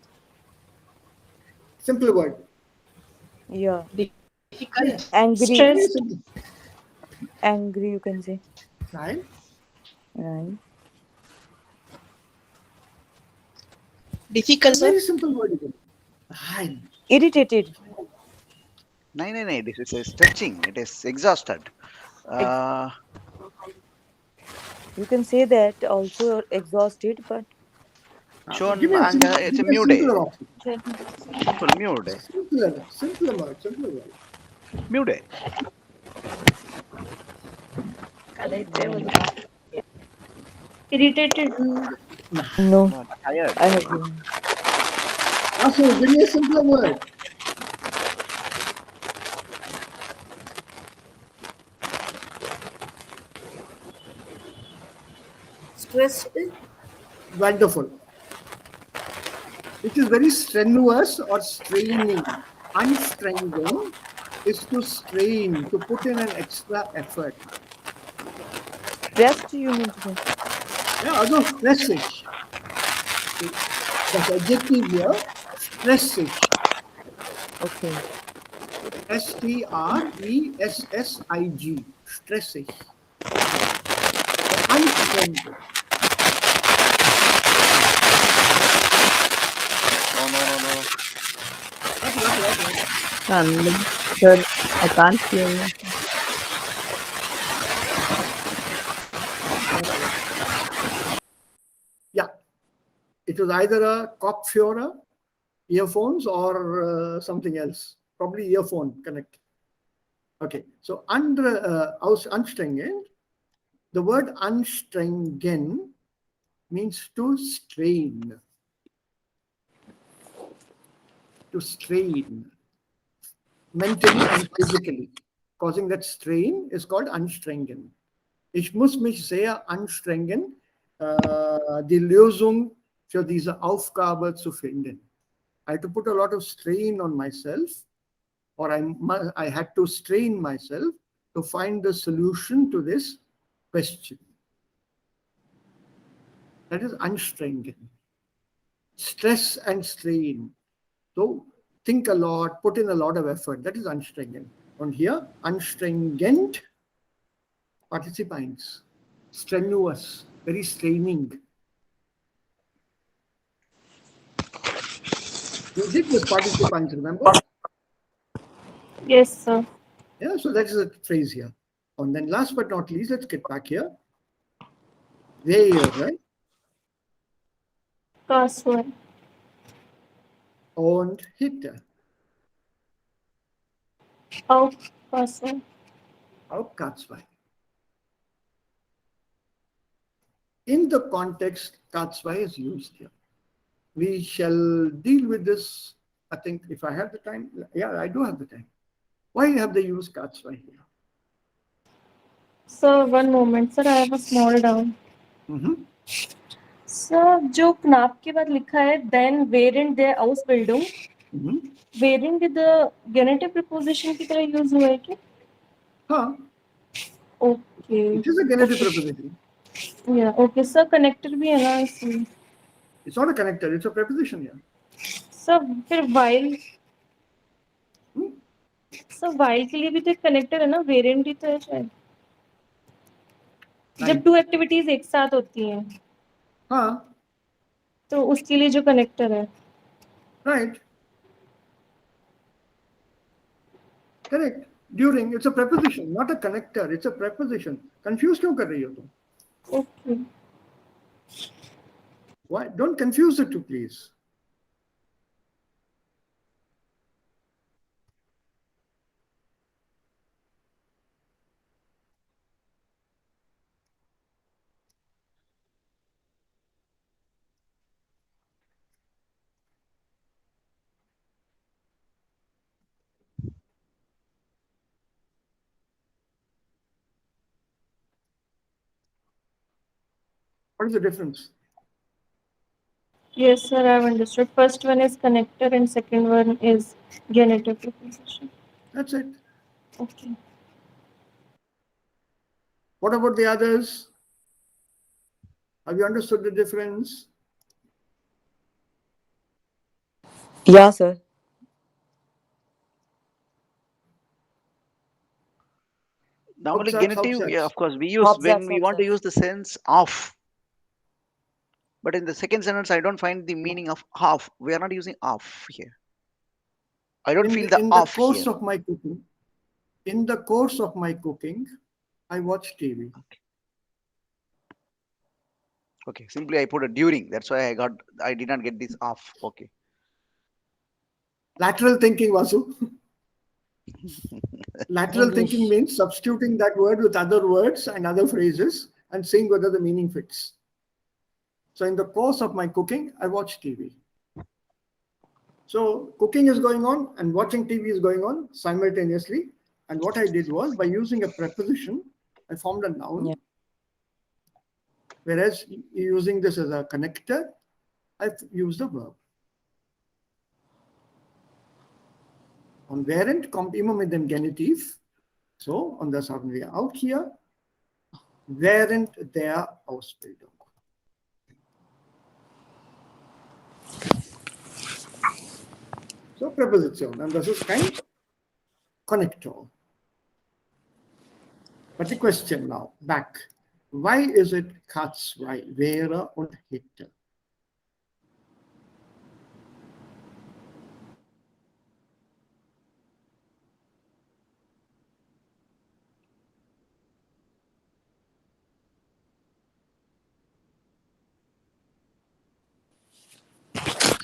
Simple word. Yeah. Difficult. Angry. Stressed. Angry, you can say. Right? Right. Difficult, sir. Very simple word again. Right. Irritated. No. This is stretching. It is exhausted. You can say that also exhausted, but Schon Give me a it's a simpler mude. option. Full mude. Simpler word. Mude. Irritated. no. Not tired. I have given. Also, give me a simpler word. Stressed. Wonderful. It is very strenuous or straining. Anstrengend is to strain, to put in an extra effort. Stressed, you mean to say? Yeah, also stressig. The adjective here, stressig. Okay. Stressig. Stressig. So anstrengend. No. What? Sir, I can't hear you. Yeah, it was either a Kopfhörer, earphones, or something else. Probably earphone connect. Okay, so anstrengend, the word anstrengen means to strain. To strain mentally and physically. Causing that strain is called anstrengen. Ich muss mich sehr anstrengen, die Lösung für diese Aufgabe zu finden. I had to put a lot of strain on myself, or I had to strain myself to find the solution to this question. That is anstrengen. Stress and strain. So think a lot, put in a lot of effort. That is anstrengen. And here, anstrengend, participants, strenuous, very straining. You did this participants, remember? Yes, sir. Yeah, so that is a phrase here. And then last but not least, let's get back here. There, right? Kaswar. Und Hitte. Auf Kaswar. Auch K2. In the context, K2 is used here. We shall deal with this, I think, if I have the time. Yeah, I do have the time. Why have they used K2 here? Sir, one moment. Sir, I have a small doubt. Sir जो knapp के बाद लिखा है then wherein their Ausbildung, wherein with the genitive preposition की तरह use हुआ है क्या? हाँ. Okay. It is a genitive preposition. Yeah. Okay. Sir, connector भी है ना इसमें? It's not a connector. It's a preposition here. Sir फिर while. सर while के लिए भी तो एक connector है ना? Wherein भी तो है शायद. जब two activities एक साथ होती हैं. हाँ. तो उसके लिए जो connector है. Right. Correct. During, it's a preposition, not a connector. It's a preposition. Confused क्यों कर रही हो तुम? Okay. Why? Don't confuse the two, please. What is the difference? Yes, sir, I've understood. First one is connector and second one is genitive preposition. That's it. Okay. What about the others? Have you understood the difference? Yeah, sir. Normally, Hauptsatz, genitive, yeah, Hauptsatz. of course, we use when Hauptsatz, we want to Hauptsatz. use the sense of. But in the second sentence, I don't find the meaning of of. We are not using of here. I don't feel the In the of course here. of my cooking, in the course of my cooking, I watch TV. Okay, simply I put a during. That's why I did not get this off. Okay. Lateral thinking, Vasu. Lateral English. thinking means substituting that word with other words and other phrases and seeing whether the meaning fits. So in the course of my cooking, I watch TV. So cooking is going on and watching TV is going on simultaneously. And what I did was, by using a preposition, I formed a noun. Yeah. Whereas using this as a connector, I've used a verb. Und während kommt immer mit dem Genitiv. So, und das haben wir auch hier. Während der Ausbildung. So, Präposition. Und das ist kein Connector. But the question now, back. Why is it cuts right? Wäre und hätte?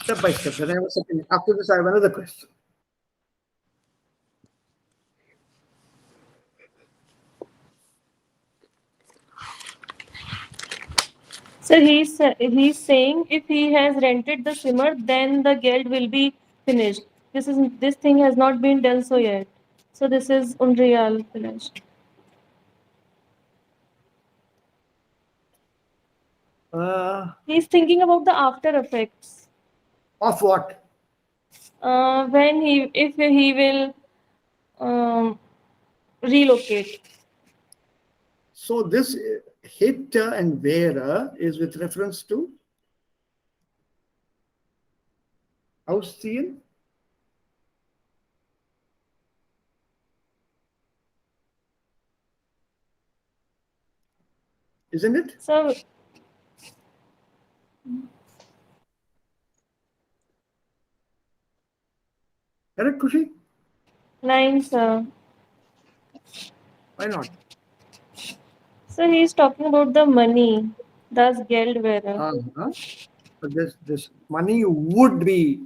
Step by step. Then I have a second. After this, I have another question. So he's saying if he has rented the simmer, then the geld will be finished. This thing has not been done so yet. So this is unreal finished. He's thinking about the after effects. Of what? When if he will relocate. So this hätte and wäre is with reference to ausziehen. Isn't it? So Correct, Kushi? nine, sir. Why not? So he's talking about the money. Das Geld wäre. So this money would be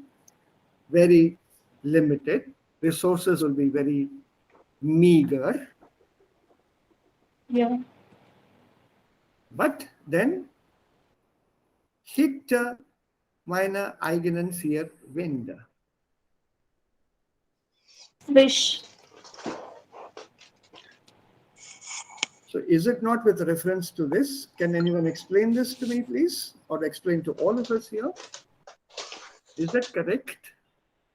very limited. Resources will be very meager. Yeah. But then hätte meine eigenen vier Wände. Wish. So is it not with reference to this? Can anyone explain this to me, please? Or explain to all of us here? Is that correct?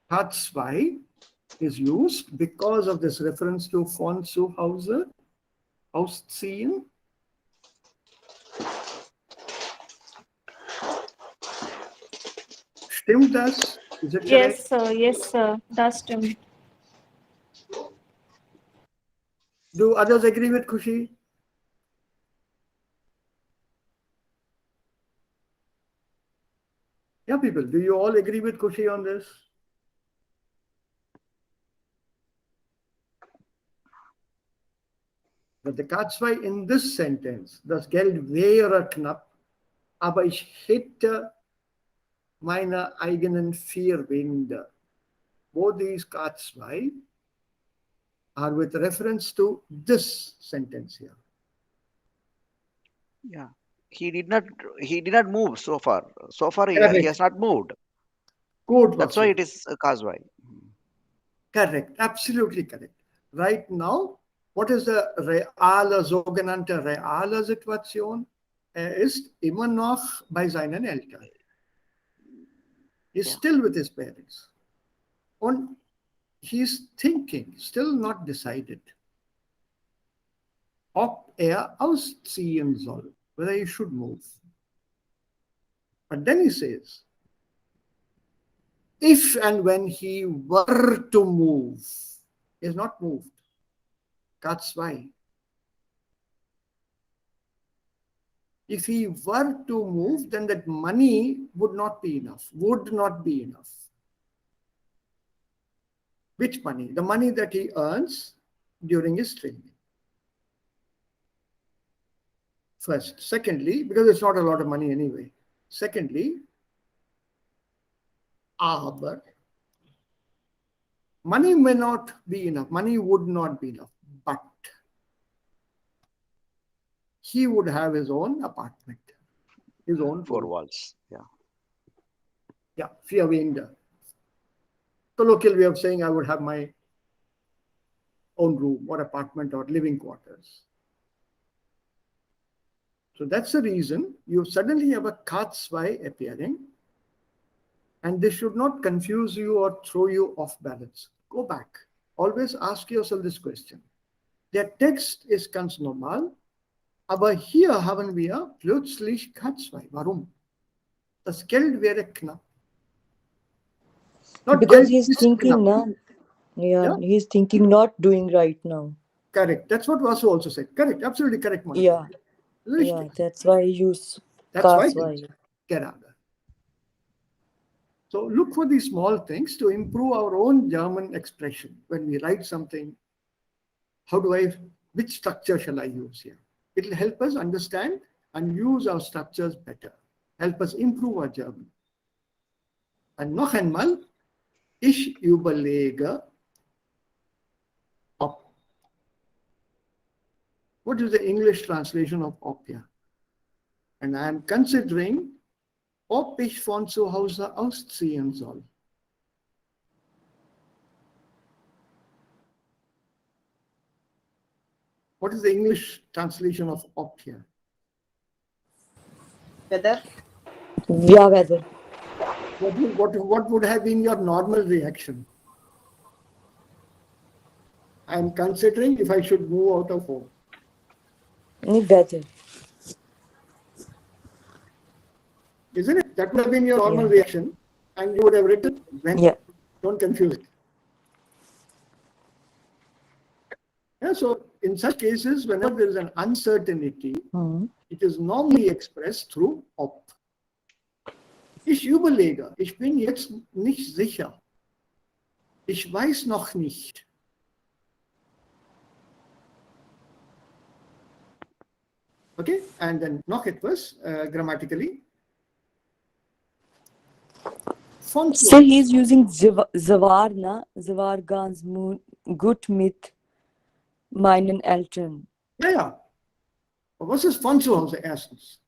Part 2 is used because of this reference to von zu Hause, ausziehen. Stimmt das? Is it correct? Yes, sir. Yes, sir. Das stimmt. Do others agree with Kushi? Yeah, people, do you all agree with Kushi on this? But the Katzwei in this sentence, das Geld wäre knapp, aber ich hätte meine eigenen vier Wände. Both these Katzwei are with reference to this sentence here. Yeah. He did not move so far. So far he Correct. has not moved. Good, That's why Vasu. it is Kazwai. Correct, absolutely correct. Right now, what is the reale, sogenannte reale Situation? Ist immer noch bei seinen Eltern. He's still with his parents. Und he's thinking, still not decided, ob ausziehen soll, whether he should move. But then he says, if and when he were to move, he has not moved. That's why. If he were to move, then that money would not be enough, would not be enough. Which money? The money that he earns during his training. First. Secondly, because it's not a lot of money anyway. Secondly, aber money may not be enough. Money would not be enough. But he would have his own apartment, his own Four room. walls. Yeah. Yeah, vier Wände. Colloquial way of saying I would have my own room or apartment or living quarters. So that's the reason you suddenly have a Katzwei appearing, and this should not confuse you or throw you off balance. Go back. Always ask yourself this question. Der Text ist ganz normal, aber hier haben wir plötzlich Katzwei. Warum? Das Geld wäre knapp. Not Because Geld he's ist thinking knapp. now. Yeah, Yeah? he's thinking not doing right now. Correct. That's what Vasu also said. Correct. Absolutely correct, Monica. Yeah, Richtig. yeah, that's why I use That's why Kaswai. gerade. So look for these small things to improve our own German expression. When we write something, which structure shall I use here? It will help us understand and use our structures better. Help us improve our German. Und noch einmal, ich überlege, ob. What is the English translation of ob here? And I am considering, ob ich von zu Hause ausziehen soll. What is the English translation of ob here? Whether Yeah, weather. What would have been your normal reaction? I am considering if I should move out of home. Weather. Isn't it? That would have been your normal Yeah. reaction, and you would have written when. Yeah. Don't confuse it. Yeah, so in such cases, whenever there is an uncertainty, it is normally expressed through ob. Ich überlege, ich bin jetzt nicht sicher. Ich weiß noch nicht. Okay, and then noch etwas grammatically. So he's using Zawarna, Zawar ganz gut mit meinen Eltern. Ja, ja. Aber was ist von zu Hause erstens?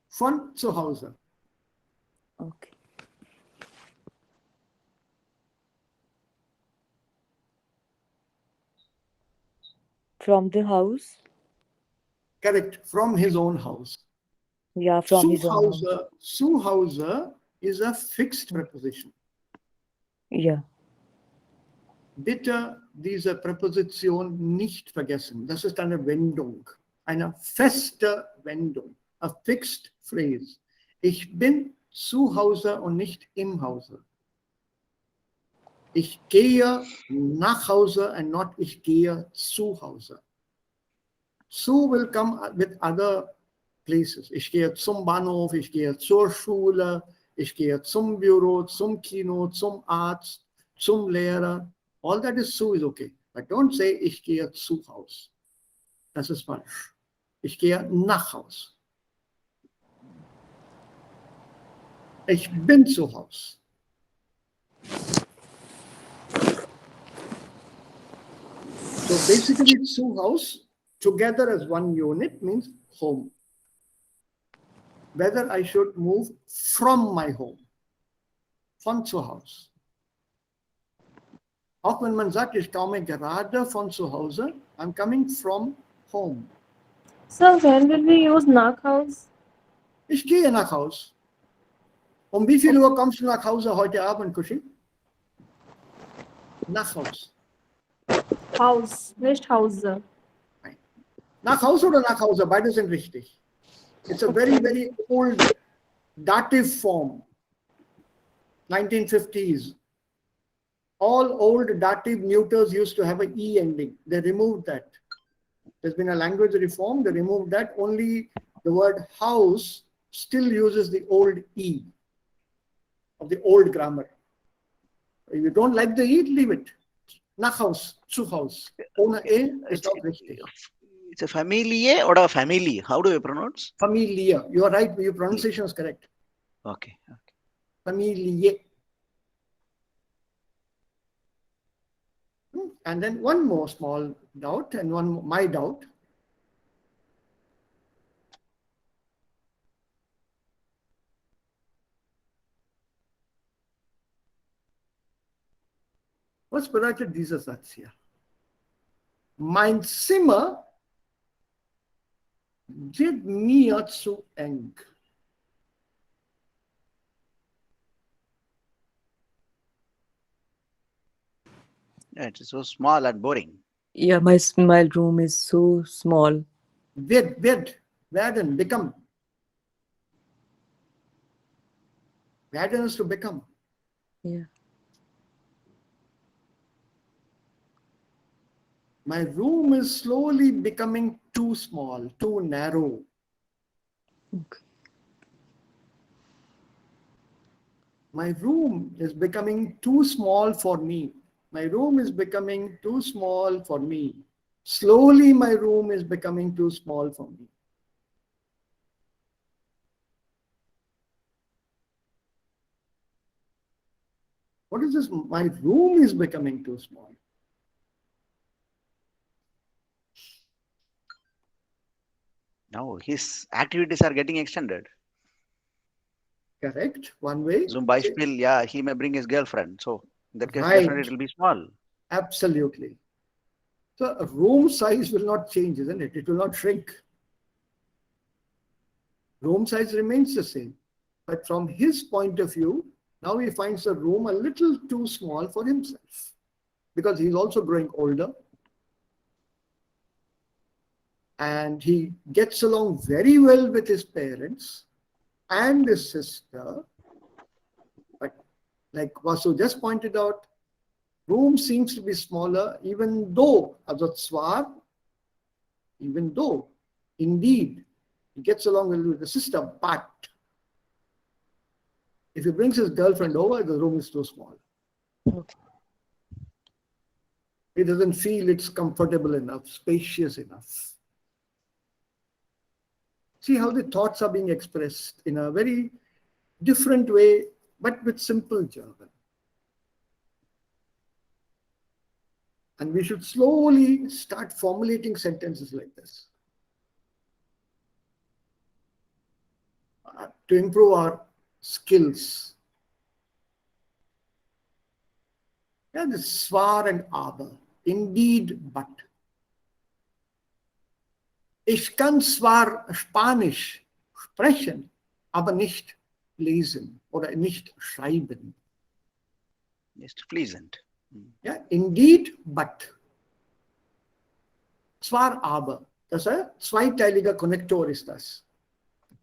Von zu Hause. Okay. From the house? Correct, from his own house. Yeah, from his own house. Zu Hause is a fixed preposition. Yeah. Bitte diese Präposition nicht vergessen. Das ist eine Wendung, eine feste Wendung, a fixed phrase. Ich bin zu Hause und nicht im Hause. Ich gehe nach Hause and not ich gehe zu Hause. Zu will come with other places. Ich gehe zum Bahnhof, ich gehe zur Schule, ich gehe zum Büro, zum Kino, zum Arzt, zum Lehrer. All that is zu is okay. But don't say ich gehe zu Haus. Das ist falsch. Ich gehe nach Haus. Ich bin zu Haus. So basically zu Haus together as one unit means home. Whether I should move from my home. Von zu Haus. Auch wenn man sagt, ich komme gerade von zu Hause, I'm coming from home. So when will we use nach Haus? Ich gehe nach Haus. Um wie viel Uhr kommst du nach Hause heute Abend, Kushi? Nach Haus. Haus, nicht Hause. Nach Hause oder nach Hause? Beide sind richtig. It's a very, very old dative form. 1950s. All old dative neuters used to have an E ending. They removed that. There's been a language reform. They removed that. Only the word house still uses the old E of the old grammar. If you don't like the E, leave it. Nach Haus, zu Haus. Ohne E ist auch richtig. It's a familie or a family. How do you pronounce? Familie. You are right. Your pronunciation is correct. Okay. Familie. And then one more small doubt and my doubt. Was bedeutet dieser Satz hier? Mein Zimmer wird mir zu eng. Yeah, it's so small and boring. Yeah, my room is so small. Werden, become. Werden is to become. Yeah. My room is slowly becoming too small, too narrow. Okay. My room is becoming too small for me. My room is becoming too small for me. Slowly, my room is becoming too small for me. What is this? My room is becoming too small. Now his activities are getting extended. Correct? One way. Zumba still, yeah, he may bring his girlfriend. So in that case, Right. definitely it will be small. Absolutely. So a room size will not change, isn't it? It will not shrink. Room size remains the same. But from his point of view, now he finds the room a little too small for himself because he's also growing older. And he gets along very well with his parents and his sister. But like Vasu just pointed out, room seems to be smaller, even though, even though, indeed, he gets along well with the sister, but if he brings his girlfriend over, the room is too small. Okay. He doesn't feel it's comfortable enough, spacious enough. See how the thoughts are being expressed in a very different way, but with simple German. And we should slowly start formulating sentences like this to improve our skills. Yeah, the zwar and aber, indeed, but. Ich kann zwar Spanisch sprechen, aber nicht lesen oder nicht schreiben. Just pleasant. Yeah, indeed, but. Zwar, aber. Das ist ein zweiteiliger Konnektor ist das.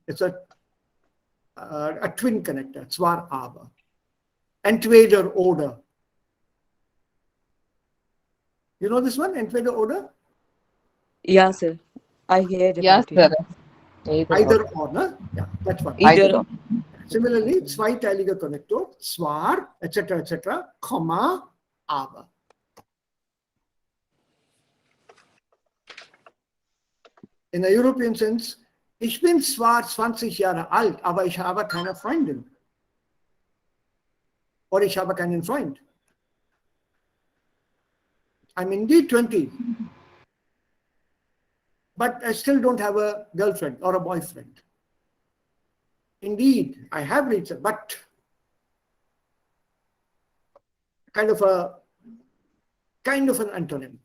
It's a twin connector, zwar, aber. Entweder oder. You know this one, entweder oder? Yeah, sir. I heard Yes, about it. sir. Either or, no? Yeah, that's one. Either or. Similarly, zweiteiliger Konnektor, zwar, etc., Komma, aber. In a European sense, ich bin zwar 20 Jahre alt, aber ich habe keine Freundin. Or ich habe keinen Freund. I'm indeed 20, but I still don't have a girlfriend or a boyfriend. Indeed, I have reached it, but kind of an antonym.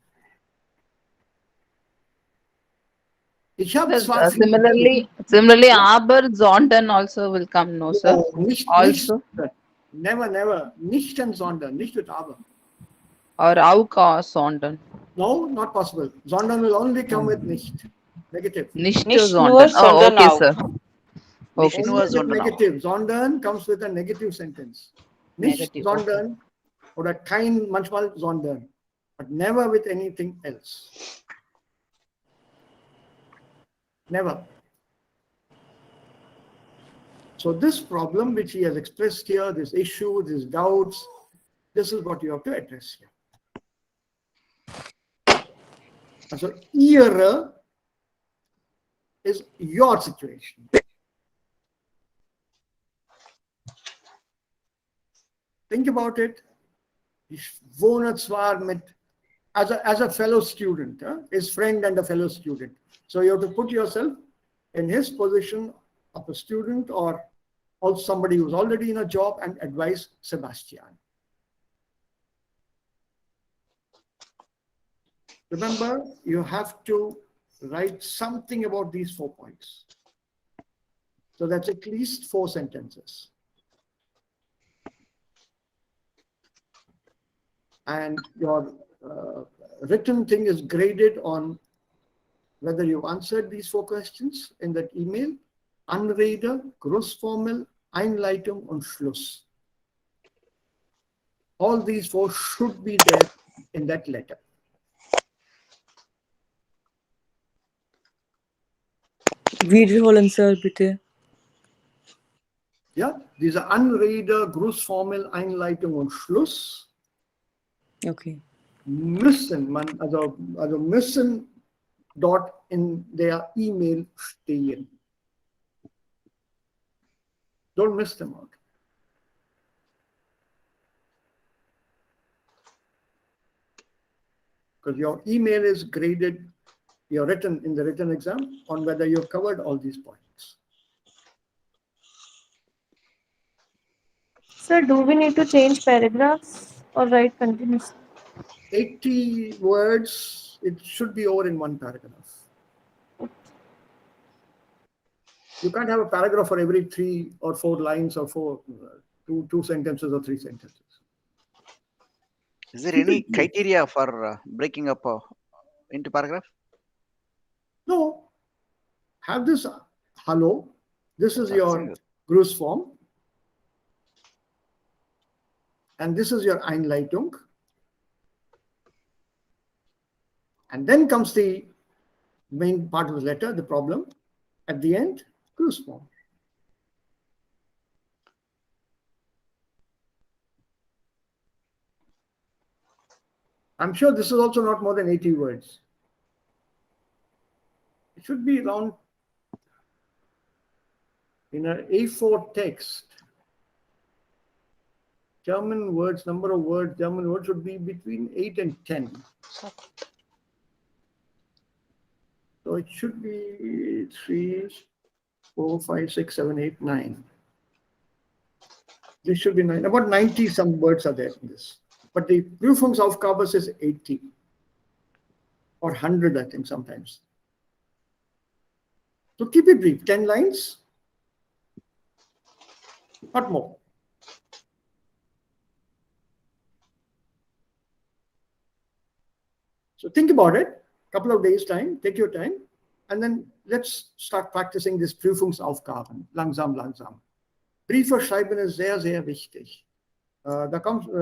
Ich habe zwar viel Similarly, aber, sondern also will come, no, sir? Oh, nicht, Also, never. Nicht and sondern, nicht with aber. or auch or sondern. No, not possible. Sondern will only come with nicht. Negative. Nicht Nicht sondern. nur, Oh, sondern okay, auch. sir. Nicht Okay, Only nur, with sondern auch. negative. Sondern comes with a negative sentence. Nicht Negative, sondern oder kein manchmal sondern, but never with anything else. Never. So this problem which he has expressed here, this issue, these doubts, this is what you have to address here. And so ihre is your situation. Think about it. Ich wohne zwar mit, as a fellow student, his friend and a fellow student. So you have to put yourself in his position of a student or also somebody who's already in a job and advise Sebastian. Remember, you have to write something about these 4 points. So that's at least 4 sentences. And your written thing is graded on whether you answered these 4 questions in that email. Anrede, Großformel, Einleitung und Schluss. All these 4 should be there in that letter. Wiederholen, sir, bitte. Ja, diese Anrede, Grußformel, Einleitung und Schluss Okay. müssen müssen dort in der E-Mail stehen. Don't miss them out. Because your email is graded, you're written in the written exam on whether you've covered all these points. Sir, do we need to change paragraphs or write continuously? 80 words, it should be over in 1 paragraph. You can't have a paragraph for every 3 or 4 lines or two sentences or 3 sentences. Is there any criteria for breaking up into paragraph? No. Have this hello. This is your Gruß form. And this is your Einleitung. And then comes the main part of the letter, the problem. At the end, Gruß form. I'm sure this is also not more than 80 words. It should be around in an A4 text. German words, number of words, German words should be between 8 and 10. So it should be 3, 4, 5, 6, 7, 8, 9. This should be 9. About 90 some words are there in this. But the Prüfungsaufgabe is 80 or 100, I think, sometimes. So keep it brief, 10 lines, not more. So think about it, couple of days time, take your time, and then let's start practicing this Prüfungsaufgaben, langsam, langsam. Briefe schreiben ist sehr, sehr wichtig.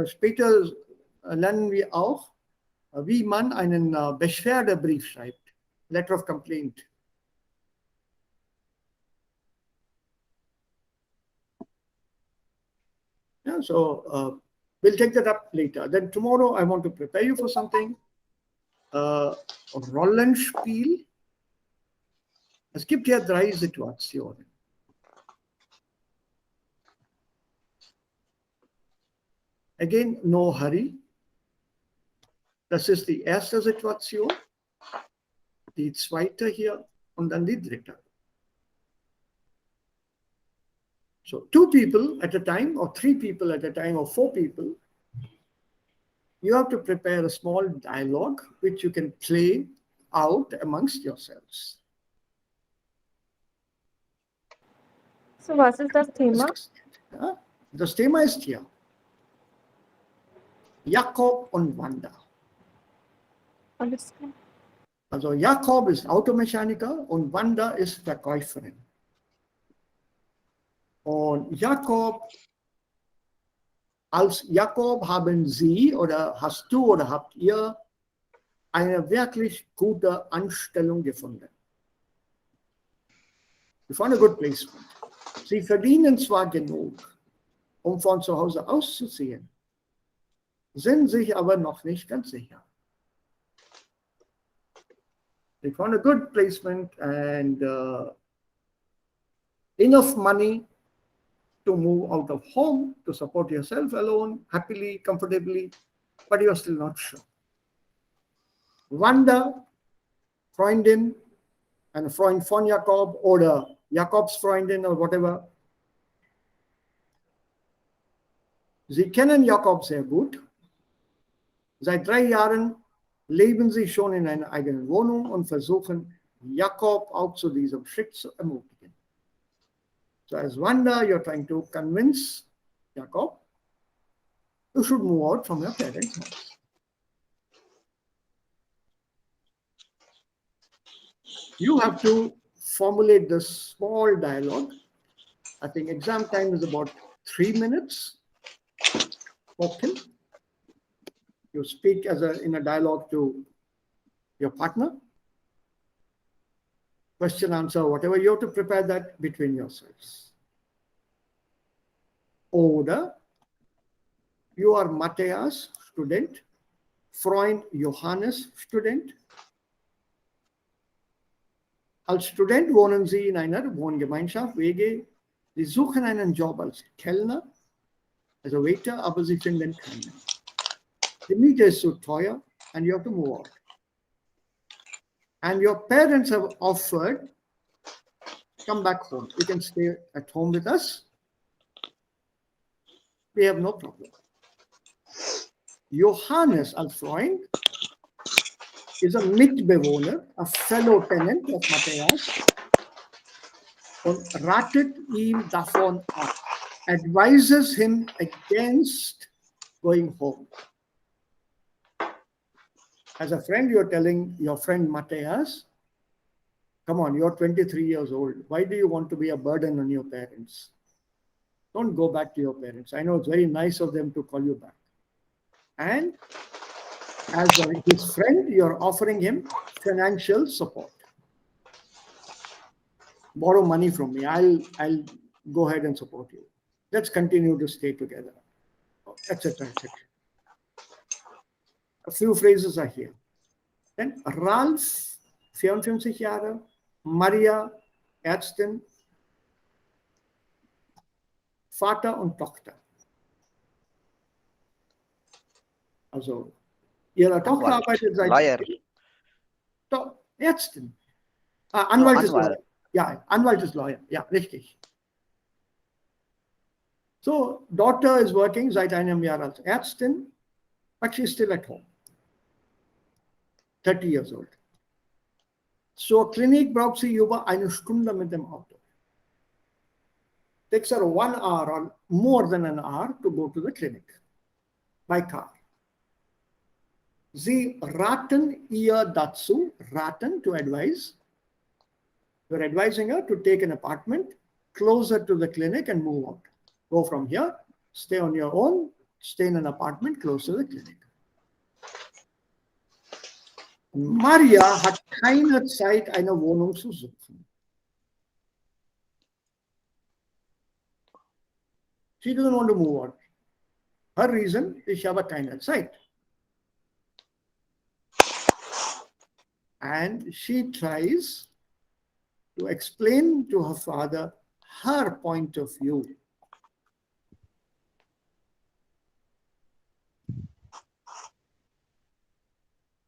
Später lernen wir auch, wie man einen Beschwerdebrief schreibt, Letter of Complaint. Yeah, so we'll take that up later. Then tomorrow I want to prepare you for something. Rollenspiel. Es gibt ja 3 Situationen. Again, no hurry. Das ist die erste Situation, die zweite hier und dann die dritte. So 2 people at a time or 3 people at a time or 4 people, you have to prepare a small dialogue which you can play out amongst yourselves. So was ist das Thema? Ja, das Thema ist hier Jakob und Wanda. Alles klar. Also Jakob ist Automechaniker und Wanda ist Verkäuferin. Und als Jakob haben Sie oder hast du oder habt ihr eine wirklich gute Anstellung gefunden. You found a good placement. Sie verdienen zwar genug, um von zu Hause auszuziehen, sind sich aber noch nicht ganz sicher. They found a good placement and enough money to move out of home, to support yourself alone, happily, comfortably, but you're still not sure. Wanda, Freundin, eine Freund von Jakob oder Jakobs Freundin oder whatever. Sie kennen Jakob sehr gut. Seit 3 Jahren Leben Sie schon in einer eigenen Wohnung und versuchen, Jakob auch zu diesem Schritt zu ermutigen. So as Wanda, you're trying to convince Jakob, you should move out from your parents' house. You have to formulate this small dialogue. I think exam time is about 3 minutes. Okay. You speak in a dialogue to your partner. Question, answer, whatever. You have to prepare that between yourselves. Oder you are Matthias, Student. Freund Johannes, Student. Als Student wohnen Sie in einer Wohngemeinschaft, WG. Sie suchen einen Job als Kellner, also Waiter, aber Sie finden keinen. The Miete is so teuer and you have to move out. And your parents have offered, come back home. You can stay at home with us. We have no problem. Johannes als Freund is a Mitbewohner, a fellow tenant of Matthias, und ratet ihn davon ab, advises him against going home. As a friend, you're telling your friend Matthias, come on, you're 23 years old. Why do you want to be a burden on your parents? Don't go back to your parents. I know it's very nice of them to call you back. And as his friend, you're offering him financial support. Borrow money from me. I'll go ahead and support you. Let's continue to stay together, etc., etc. A few phrases are here. Then Ralph, 54 Jahre, Maria, Ärztin, Vater und Tochter. Also, ihre Tochter arbeitet seit Lawyer. Ärztin. Anwalt ist Anwalt. Lawyer. Ja, Anwalt ist Lawyer. Ja, richtig. So, daughter is working seit einem Jahr als Ärztin, but she's still at home. 30 years old. Zur Klinik braucht sie über eine Stunde mit dem Auto. Takes her 1 hour or more than an hour to go to the clinic by car. Sie raten ihr dazu, raten to advise. You're advising her to take an apartment closer to the clinic and move out. Go from here, stay on your own, stay in an apartment close to the clinic. Maria hat keine Zeit, eine Wohnung zu suchen. She doesn't want to move out. Her reason, ich habe keine Zeit. And she tries to explain to her father her point of view.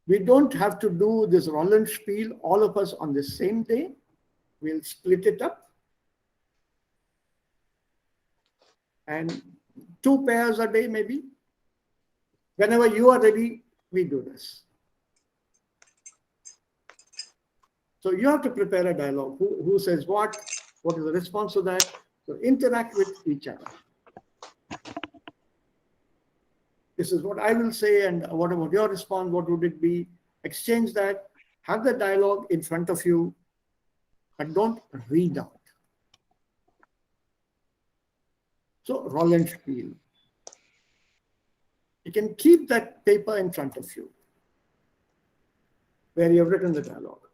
We don't have to do this Rollenspiel, all of us on the same day. We'll split it up. And 2 pairs a day, maybe. Whenever you are ready, we do this. So you have to prepare a dialogue. Who says what? What is the response to that? So interact with each other. This is what I will say, and what about your response? What would it be? Exchange that. Have the dialogue in front of you, but don't read out. So Rollenspiel. You can keep that paper in front of you, where you have written the dialogue.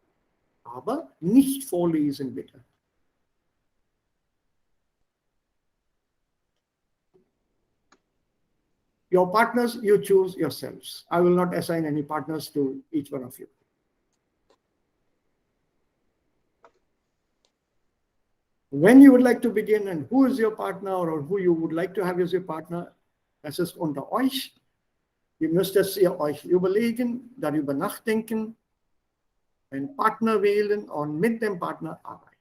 Aber nicht vorlesen, bitte. Your partners, you choose yourselves. I will not assign any partners to each one of you. When you would like to begin and who is your partner or who you would like to have as your partner, das ist unter euch. Ihr müsst es euch überlegen, darüber nachdenken, einen Partner wählen und mit dem Partner arbeiten.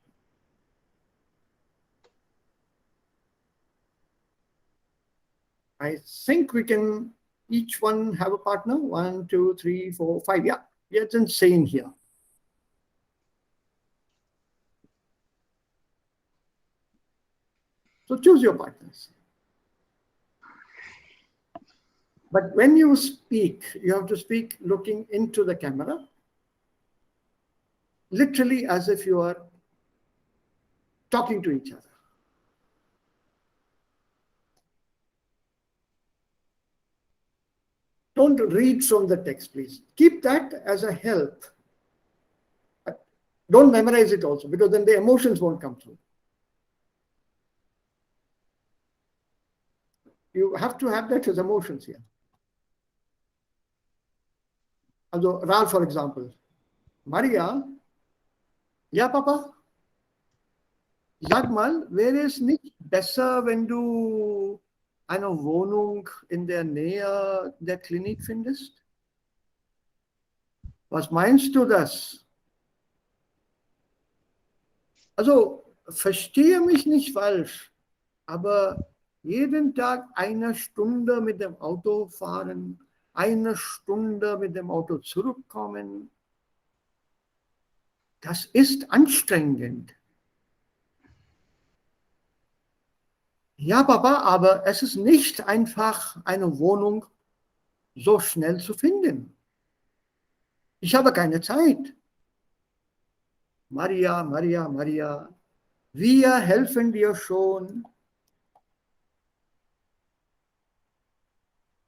I think we can each one have a partner? 1, 2, 3, 4, 5. Yeah, it's insane here. So choose your partners. But when you speak, you have to speak looking into the camera, literally as if you are talking to each other. Don't read from the text, please. Keep that as a help. Don't memorize it also, because then the emotions won't come through. You have to have that as emotions here. Also, Ralph, for example. Maria, ja, Papa? Sag mal, wäre es nicht besser, wenn du eine Wohnung in der Nähe der Klinik findest? Was meinst du das? Also, verstehe mich nicht falsch, aber jeden Tag 1 Stunde mit dem Auto fahren, 1 Stunde mit dem Auto zurückkommen, das ist anstrengend. Ja, Papa, aber es ist nicht einfach, eine Wohnung so schnell zu finden. Ich habe keine Zeit. Maria, Maria, Maria, wir helfen dir schon.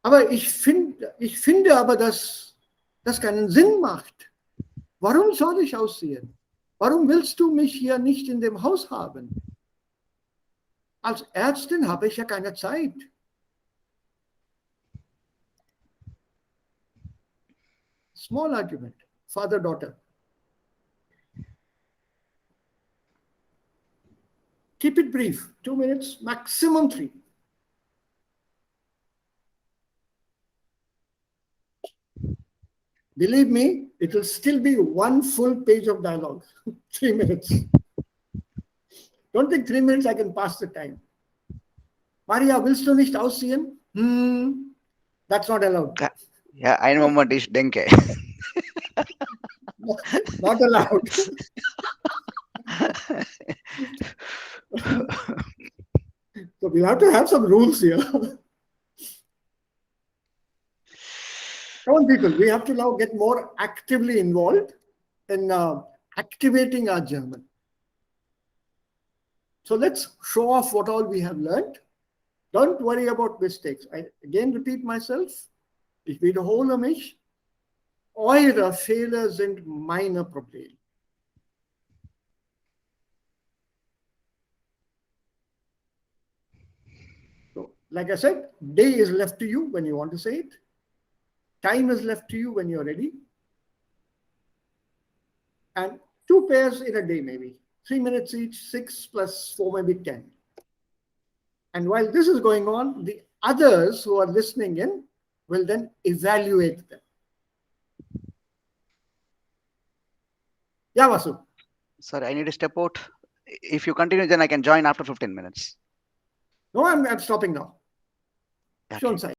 Aber ich finde aber, dass das keinen Sinn macht. Warum soll ich ausziehen? Warum willst du mich hier nicht in dem Haus haben? Als Ärztin habe ich ja keine Zeit. Small argument, father-daughter. Keep it brief, 2 minutes, maximum 3. Believe me, it will still be 1 full page of dialogue, 3 minutes. Don't think 3 minutes I can pass the time. Maria, willst du nicht ausziehen? That's not allowed. Ja, einen Moment, ich denke. Not allowed. So we have to have some rules here. Come on, people, we have to now get more actively involved in activating our German. So let's show off what all we have learned. Don't worry about mistakes. I again repeat myself. Ich wiederhole mich. Eure Fehler sind meine Probleme. So, like I said, day is left to you when you want to say it. Time is left to you when you're ready. And 2 pairs in a day, maybe. 3 minutes each, 6 plus 4, maybe 10. And while this is going on, the others who are listening in will then evaluate them. Yeah, Vasu. Sorry, I need to step out. If you continue, then I can join after 15 minutes. No, I'm stopping now. Okay. Shown side.